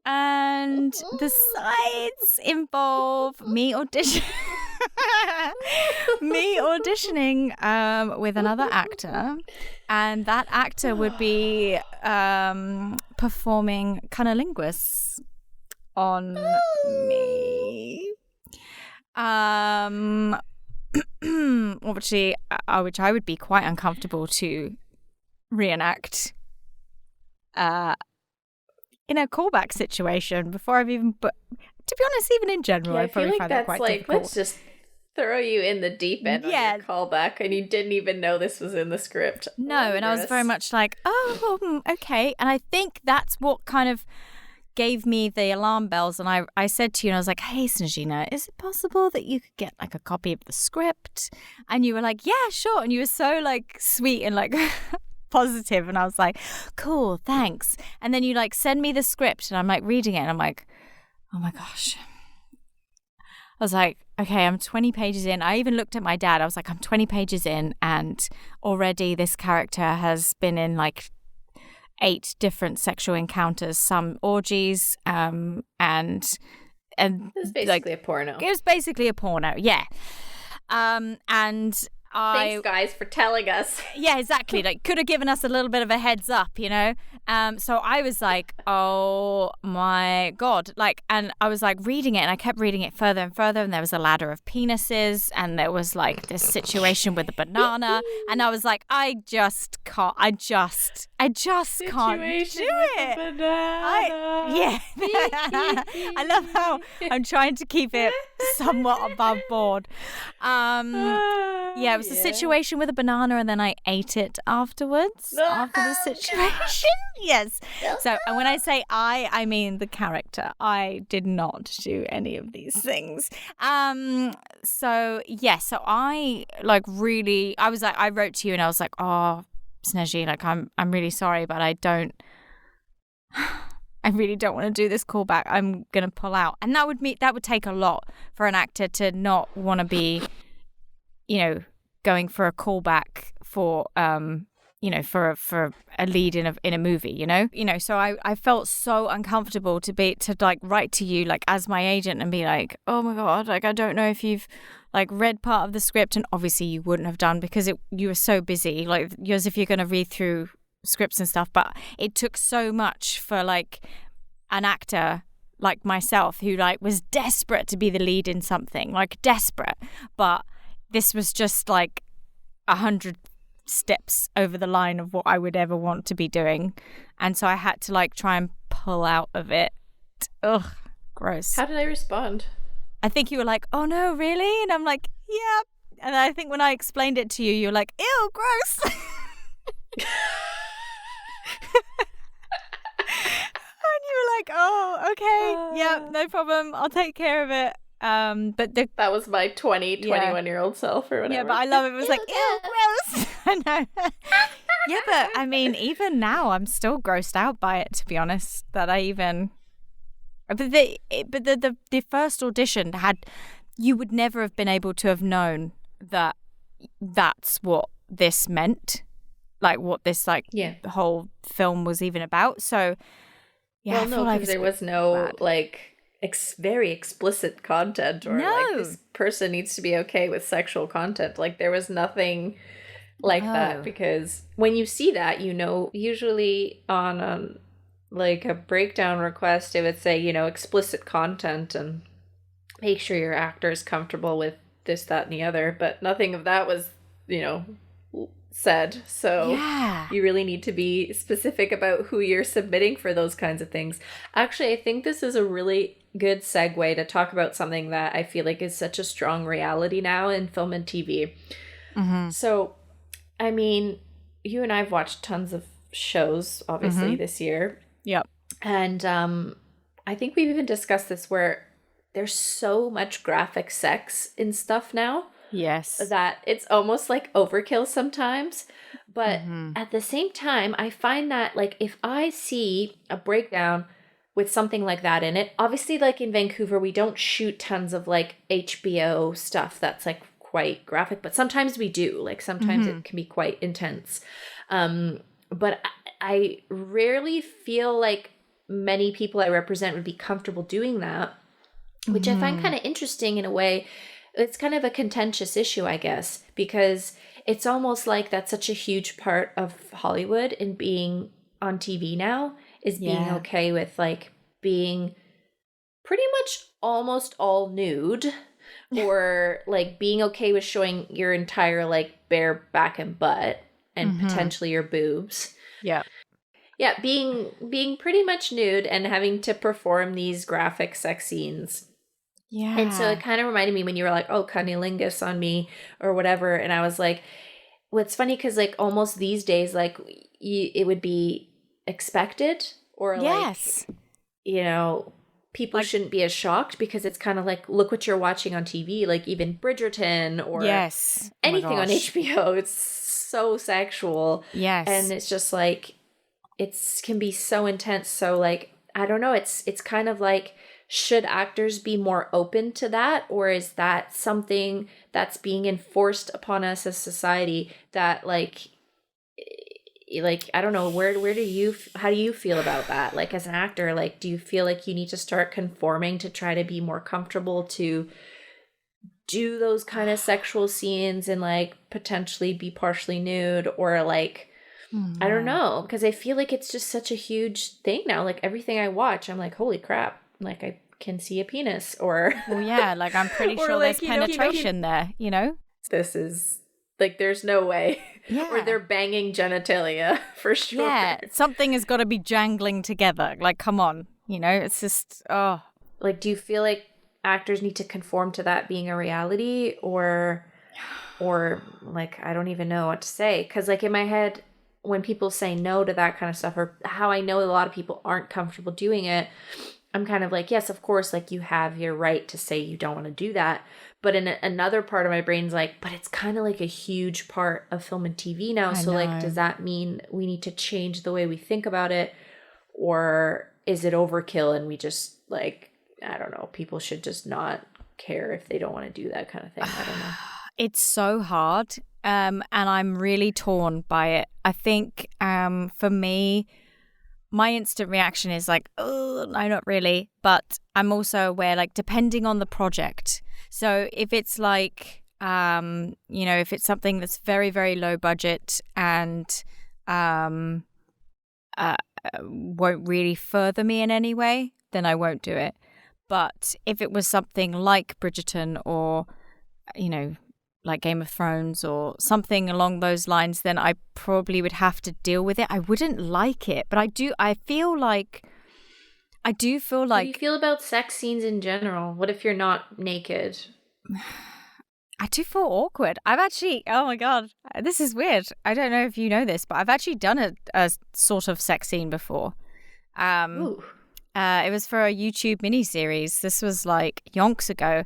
Speaker 1: and the sides involve me auditioning with another actor, and that actor would be performing cunnilingus on me, which I would be quite uncomfortable to reenact in a callback situation before I've even, but to be honest, even in general, I probably find that quite difficult.
Speaker 2: Let's just throw you in the deep end on your callback, and you didn't even know this was in the script.
Speaker 1: No, and I was very much like, oh, okay. And I think that's what kind of gave me the alarm bells. And I said to you, and I was like, hey, Snejina, is it possible that you could get like a copy of the script? And you were like, yeah, sure. And you were so like sweet and like positive, and I was like, cool, thanks. And then you like send me the script, and I'm like reading it, and I'm like, oh my gosh. I was like, okay, I'm 20 pages in. I even looked at my dad. I was like, I'm 20 pages in, and already this character has been in like 8 different sexual encounters, some orgies, and
Speaker 2: it was basically a porno.
Speaker 1: It was basically a porno, yeah. And
Speaker 2: thanks, guys, for telling us.
Speaker 1: Yeah, exactly. Like, could have given us a little bit of a heads up, So I was like, oh my God. Like, and I was like reading it, and I kept reading it further and further. And there was a ladder of penises, and there was like this situation with a banana. And I was like, I just can't do it.
Speaker 2: Banana.
Speaker 1: I love how I'm trying to keep it somewhat above board. Yeah, it was a situation with a banana, and then I ate it afterwards, after the situation. Yes. So, and when I say I mean the character. I did not do any of these things. So I like really, I was like, I wrote to you, and I was like, oh, Snejina, like I'm really sorry, but I really don't want to do this callback. I'm going to pull out. And that would take a lot for an actor to not want to be, going for a callback for for a lead in a movie, so I felt so uncomfortable to like write to you like as my agent and be like, oh my God, like I don't know if you've like read part of the script, and obviously you wouldn't have done because you were so busy, like as if you're going to read through scripts and stuff. But it took so much for like an actor like myself who like was desperate to be the lead in something, like desperate, but this was just like 100 steps over the line of what I would ever want to be doing, and so I had to like try and pull out of it. Ugh, gross.
Speaker 2: How did I respond?
Speaker 1: I think you were like, oh no, really? And I'm like, yeah. And I think when I explained it to you, you're like, ew, gross. And you were like, oh, okay, yeah, no problem, I'll take care of it. But
Speaker 2: that was my 21-year-old self or whatever.
Speaker 1: Yeah, but I love it. It was like, ew, gross. I know. Yeah, but I mean, even now, I'm still grossed out by it, to be honest. That I even. But the first audition you would never have been able to have known that that's what this meant, like what this the whole film was even about. So yeah,
Speaker 2: well, no, because there was no like very explicit content or like this person needs to be okay with sexual content. Like there was nothing like that, because when you see that, usually on like a breakdown request, it would say, explicit content and make sure your actor is comfortable with this, that, and the other. But nothing of that was, said. So you really need to be specific about who you're submitting for those kinds of things. Actually, I think this is a really good segue to talk about something that I feel like is such a strong reality now in film and TV. Mm-hmm. So, I mean, you and I have watched tons of shows, obviously, this year.
Speaker 1: Yep.
Speaker 2: And I think we've even discussed this, where there's so much graphic sex in stuff now.
Speaker 1: Yes.
Speaker 2: That it's almost like overkill sometimes. But at the same time, I find that like if I see a breakdown with something like that in it, obviously like in Vancouver, we don't shoot tons of like HBO stuff that's like quite graphic, but sometimes we do. Like sometimes it can be quite intense. But I rarely feel like many people I represent would be comfortable doing that, which I find kind of interesting in a way. It's kind of a contentious issue, I guess, because it's almost like that's such a huge part of Hollywood and being on TV now is being okay with like being pretty much almost all nude, or like being okay with showing your entire like bare back and butt and potentially your boobs.
Speaker 1: Yeah.
Speaker 2: Yeah, being pretty much nude and having to perform these graphic sex scenes.
Speaker 1: Yeah.
Speaker 2: And so it kind of reminded me when you were like, oh, cunnilingus on me or whatever. And I was like, well, it's funny because like almost these days, like it would be expected, or like, people like, shouldn't be as shocked because it's kind of like, look what you're watching on TV, like even Bridgerton or anything on HBO. It's so sexual.
Speaker 1: Yes.
Speaker 2: And it's just like, can be so intense. So like, I don't know. It's kind of like, should actors be more open to that? Or is that something that's being enforced upon us as society that like, I don't know, how do you feel about that? Like as an actor, like, do you feel like you need to start conforming to try to be more comfortable to do those kind of sexual scenes and like potentially be partially nude, or like, I don't know, because I feel like it's just such a huge thing now. Like everything I watch, I'm like, holy crap. Like I can see a penis, or
Speaker 1: well, yeah, like I'm pretty sure like, there's penetration there,
Speaker 2: This is like, there's no way. Yeah. Or they're banging genitalia for sure.
Speaker 1: Yeah, something has got to be jangling together. Like, come on, it's just, oh.
Speaker 2: Like, do you feel like actors need to conform to that being a reality, or like, I don't even know what to say. Because like in my head, when people say no to that kind of stuff, or how I know a lot of people aren't comfortable doing it, I'm kind of like, yes, of course, like you have your right to say you don't want to do that. But in another part of my brain's like, but it's kind of like a huge part of film and TV now. So like, does that mean we need to change the way we think about it? Or is it overkill and we just like, I don't know, people should just not care if they don't want to do that kind of thing. I don't know.
Speaker 1: It's so hard. and I'm really torn by it. I think for me, my instant reaction is like, oh, no, not really. But I'm also aware, like, depending on the project. So if it's like, if it's something that's very, very low budget and won't really further me in any way, then I won't do it. But if it was something like Bridgerton or, like Game of Thrones or something along those lines, then I probably would have to deal with it. I wouldn't like it, but I do feel like... How do you feel about sex scenes in general? What if you're not naked? I do feel awkward. I've actually... Oh my God. This is weird. I don't know if you know this, but I've actually done a sort of sex scene before.
Speaker 2: Ooh.
Speaker 1: It was for a YouTube miniseries. This was like yonks ago.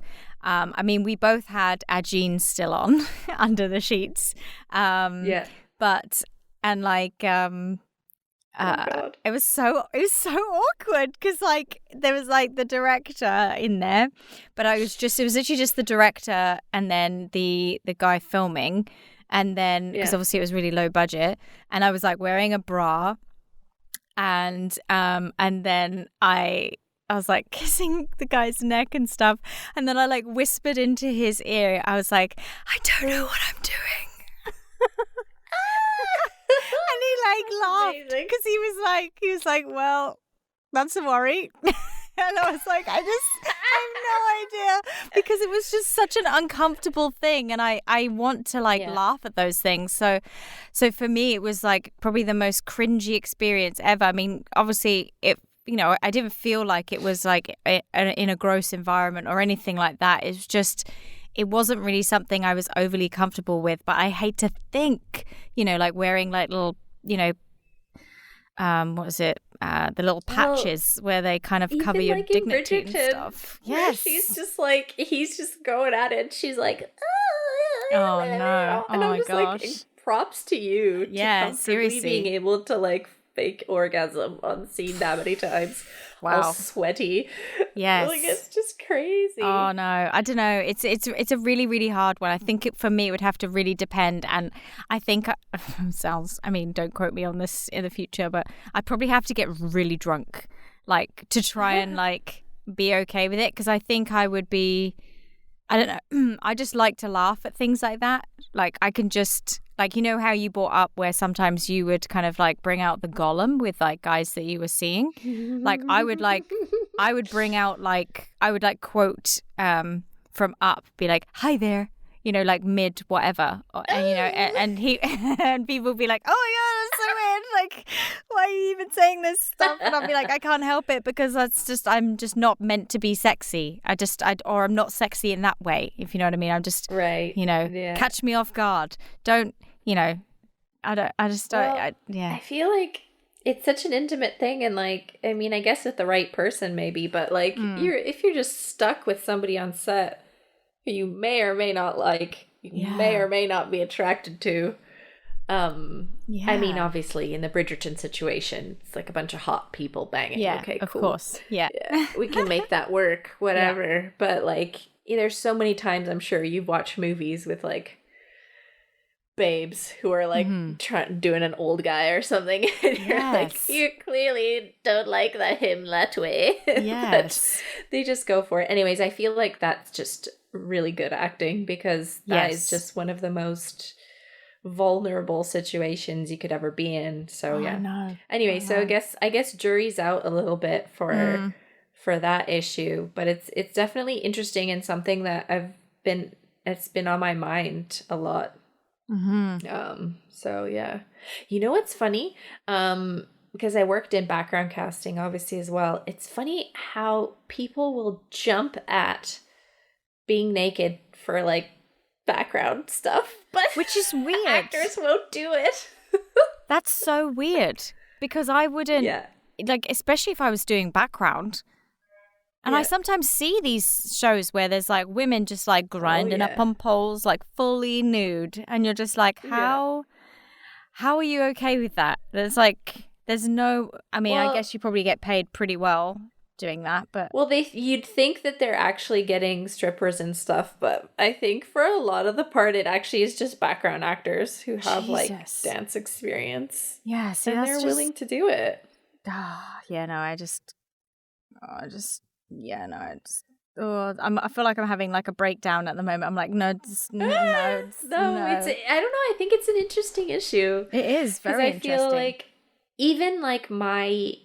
Speaker 1: We both had our jeans still on under the sheets. But it was so awkward because like there was like the director in there, but it was literally just the director and then the guy filming, and then because obviously it was really low budget, and I was like wearing a bra, and then I was like kissing the guy's neck and stuff. And then I like whispered into his ear. I was like, I don't know what I'm doing. And he like laughed because he was like, well, that's a worry. And I was like, I have no idea, because it was just such an uncomfortable thing. And I want to laugh at those things. So for me, it was like probably the most cringy experience ever. I mean, obviously I didn't feel like it was like in a gross environment or anything like that. It's just, it wasn't really something I was overly comfortable with. But I hate to think, like wearing like little, what is it? The little patches where they kind of cover your dignity and stuff.
Speaker 2: Yes. She's just like, he's just going at it. She's like,
Speaker 1: oh no.
Speaker 2: And
Speaker 1: oh
Speaker 2: I'm just
Speaker 1: gosh.
Speaker 2: like, props to you.
Speaker 1: Yeah,
Speaker 2: to
Speaker 1: seriously.
Speaker 2: Being able to like fake orgasm on scene that many times.
Speaker 1: Wow.
Speaker 2: All sweaty.
Speaker 1: Yes.
Speaker 2: Like, it's just crazy.
Speaker 1: Oh no, I don't know. It's a really, really hard one. I think for me it would have to really depend, and I think don't quote me on this in the future, but I'd probably have to get really drunk, like, to try and like be okay with it, because I think I would be, I don't know, I just like to laugh at things like that. Like, I can just, like, how you brought up where sometimes you would kind of like bring out the Gollum with like guys that you were seeing. Like, I would bring out like, I would like quote from Up, be like, hi there, like mid whatever. And, and people would be like, oh my God, that's so weird. Like, why are you even saying this stuff? And I'll be like, I can't help it, because I'm just not meant to be sexy. Or I'm not sexy in that way, if you know what I mean. I'm just,
Speaker 2: right.
Speaker 1: Catch me off guard. Don't, I
Speaker 2: feel like it's such an intimate thing, and like, I mean, I guess with the right person maybe, but like if you're just stuck with somebody on set who you may or may not like, may or may not be attracted to. I mean, obviously in the Bridgerton situation, it's like a bunch of hot people banging.
Speaker 1: Yeah,
Speaker 2: okay,
Speaker 1: of
Speaker 2: cool.
Speaker 1: course. Yeah.
Speaker 2: We can make that work, whatever. Yeah. But like, there's so many times I'm sure you've watched movies with like babes who are like doing an old guy or something, and you're like, you clearly don't like him that way.
Speaker 1: Yes.
Speaker 2: But they just go for it. Anyways, I feel like that's just really good acting, because that is just one of the most vulnerable situations you could ever be in. So anyway, so I guess jury's out a little bit for that issue, but it's definitely interesting and something that it's been on my mind a lot. So yeah, what's funny, because I worked in background casting obviously as well, it's funny how people will jump at being naked for like background stuff, but
Speaker 1: which is weird.
Speaker 2: Actors won't do it.
Speaker 1: That's so weird, because I wouldn't like, especially if I was doing background. And I sometimes see these shows where there's like women just like grinding up on poles, like fully nude. And you're just like, how are you okay with that? There's no, I mean, I guess you probably get paid pretty well doing that. But
Speaker 2: well, you'd think that they're actually getting strippers and stuff, but I think for a lot of the part, it actually is just background actors who have like dance experience.
Speaker 1: Yeah, see,
Speaker 2: and they're willing to do it.
Speaker 1: Yeah, no, I feel like I'm having like a breakdown at the moment. I'm like, no, no.
Speaker 2: I don't know. I think it's an interesting issue.
Speaker 1: It is very interesting. I feel
Speaker 2: like even like I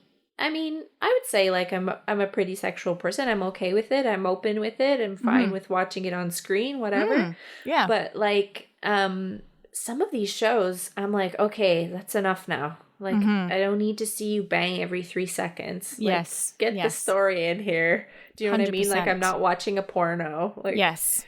Speaker 2: would say like I'm a pretty sexual person. I'm okay with it. I'm open with it. I'm fine with watching it on screen, whatever.
Speaker 1: Yeah.
Speaker 2: But like some of these shows, I'm like, okay, that's enough now. Like, I don't need to see you bang every 3 seconds. Like, get the story in here. Do you know 100%. What I mean? Like, I'm not watching a porno. Like,
Speaker 1: yes.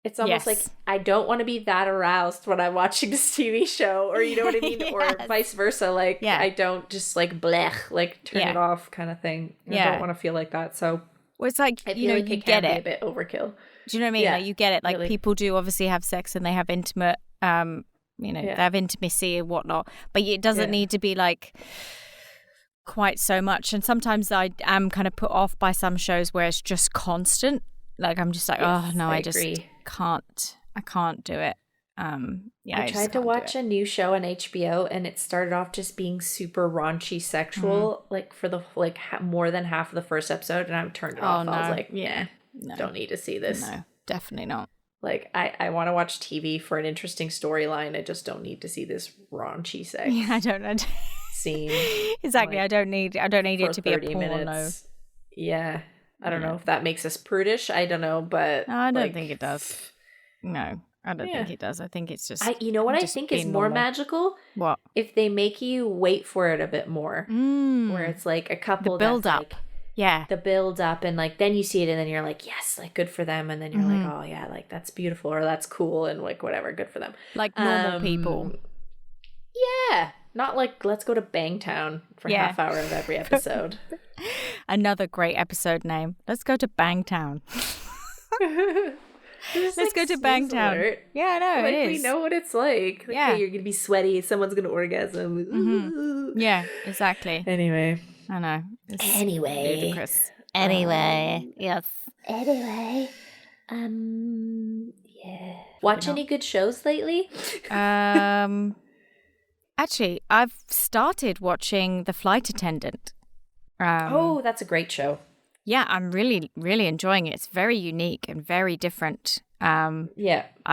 Speaker 2: It's almost like I don't want to be that aroused when I'm watching this TV show, or you know what I mean? Or vice versa. Like, I don't just like blech, like turn it off kind of thing. I don't want to feel like that. So,
Speaker 1: well, it's like,
Speaker 2: I feel like you get it. A bit overkill.
Speaker 1: Do you know what I mean? Like, you get it. Like, really. People do obviously have sex and they have intimate, they have intimacy and whatnot, but it doesn't need to be like quite so much. And sometimes I am kind of put off by some shows where it's just constant. Like, I'm just like, oh no, I just can't. I can't do it. I
Speaker 2: tried to watch a new show on HBO, and it started off just being super raunchy sexual, like for the more than half of the first episode, and I turned it off. No. I was like, don't need to see this.
Speaker 1: No, definitely not.
Speaker 2: Like, I want to watch TV for an interesting storyline. I just don't need to see this raunchy sex.
Speaker 1: Yeah, I don't
Speaker 2: scene.
Speaker 1: Exactly. Like, I don't need it to be a porno.
Speaker 2: Minutes. Yeah. I don't know if that makes us prudish. I don't know, but
Speaker 1: no, I don't think it does. No, I don't think it does. I think it's just.
Speaker 2: You know what I think is more magical?
Speaker 1: What?
Speaker 2: If they make you wait for it a bit more, where it's like a couple.
Speaker 1: The build up.
Speaker 2: The build up, and like then you see it, and then you're like, yes, like good for them, and then you're like, oh yeah, like that's beautiful, or that's cool, and like whatever, good for them.
Speaker 1: Like normal people.
Speaker 2: Yeah. Not like, let's go to Bangtown for half hour of every episode.
Speaker 1: Another great episode name. Let's go to Bangtown. Let's go to Bangtown. Alert. Yeah, I know,
Speaker 2: like,
Speaker 1: it is.
Speaker 2: We know what it's like. Hey, you're going to be sweaty. Someone's going to orgasm.
Speaker 1: Mm-hmm. Yeah, exactly.
Speaker 2: Anyway.
Speaker 1: I know.
Speaker 2: It's ludicrous.
Speaker 1: Anyway. Yes.
Speaker 2: Anyway. Yeah. Watch any good shows lately?
Speaker 1: Actually, I've started watching The Flight Attendant.
Speaker 2: That's a great show.
Speaker 1: Yeah, I'm really, really enjoying it. It's very unique and very different. I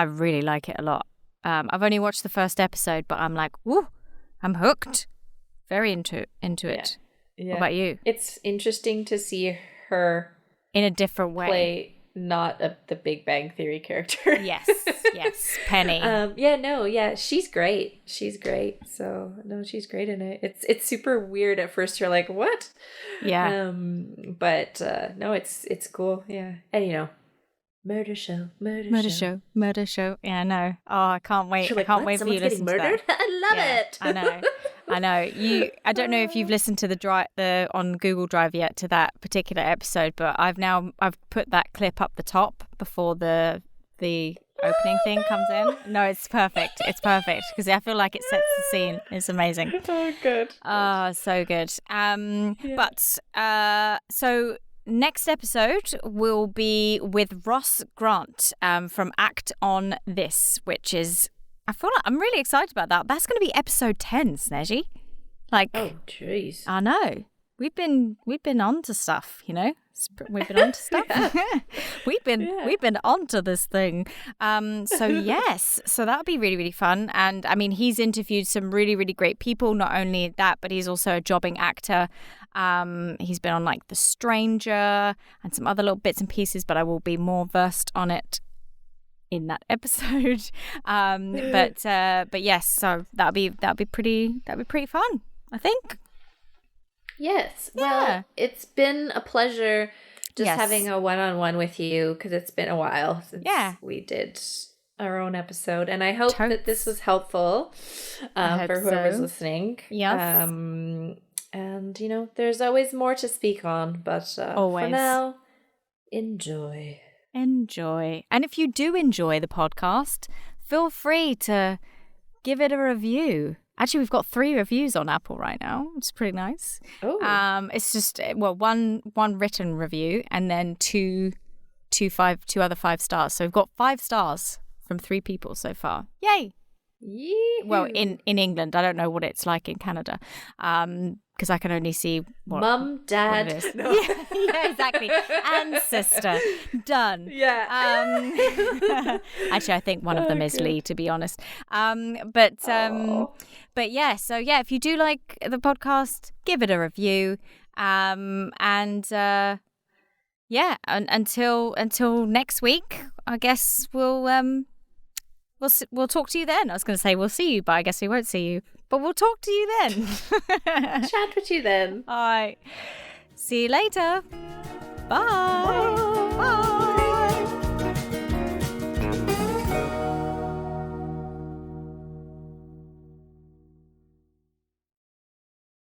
Speaker 1: really like it a lot. I've only watched the first episode, but I'm like, woo, I'm hooked. Very into it. Yeah. What about you?
Speaker 2: It's interesting to see her
Speaker 1: in a different way.
Speaker 2: Play not the Big Bang Theory character.
Speaker 1: Yes, Penny.
Speaker 2: She's great. So no, she's great in it. It's super weird at first. You're like, what?
Speaker 1: Yeah.
Speaker 2: But no, it's cool. Yeah, and murder show.
Speaker 1: Yeah, I know. Oh, I can't wait.
Speaker 2: Like,
Speaker 1: I can't wait for you to listen
Speaker 2: murdered?
Speaker 1: to that.
Speaker 2: I love it.
Speaker 1: I know. I don't know if you've listened to the on Google Drive yet to that particular episode, but I've put that clip up the top before the opening thing comes in. No, it's perfect. It's perfect because I feel like it sets the scene. It's amazing.
Speaker 2: Oh, good.
Speaker 1: So good. But so next episode will be with Ross Grant from Act on This, which is. I feel like I'm really excited about that. That's going to be episode 10, Sneji. Like,
Speaker 2: oh, jeez.
Speaker 1: I know. We've been on to stuff, We've been on to stuff. We've been on to this thing. So that'll be really, really fun. And I mean, he's interviewed some really, really great people. Not only that, but he's also a jobbing actor. He's been on like The Stranger and some other little bits and pieces, but I will be more versed on it in that episode. But yes, so that'll be pretty fun, I think.
Speaker 2: Yes. Yeah. Well, it's been a pleasure just having a one-on-one with you because it's been a while since we did our own episode, and I hope that this was helpful for whoever's listening.
Speaker 1: Yes.
Speaker 2: And there's always more to speak on, but for now, enjoy.
Speaker 1: And if you do enjoy the podcast, feel free to give it a review. Actually, we've got 3 reviews on Apple right now. It's pretty nice.
Speaker 2: Oh.
Speaker 1: It's just, one written review and then two other 5 stars. So we've got 5 stars from 3 people so far. Yay!
Speaker 2: Yee-hoo.
Speaker 1: Well, in England. I don't know what it's like in Canada. Because I can only see
Speaker 2: Mum, Dad.
Speaker 1: What it is.
Speaker 2: No.
Speaker 1: Yeah, exactly. And sister. Done.
Speaker 2: Yeah.
Speaker 1: Actually, I think one of them is Lee, to be honest. But yeah, so yeah, if you do like the podcast, give it a review. Until next week, I guess we'll talk to you then. I was going to say we'll see you, but I guess we won't see you. But we'll talk to you then.
Speaker 2: Chat with you then.
Speaker 1: All right. See you later. Bye.
Speaker 2: Bye.
Speaker 1: Bye.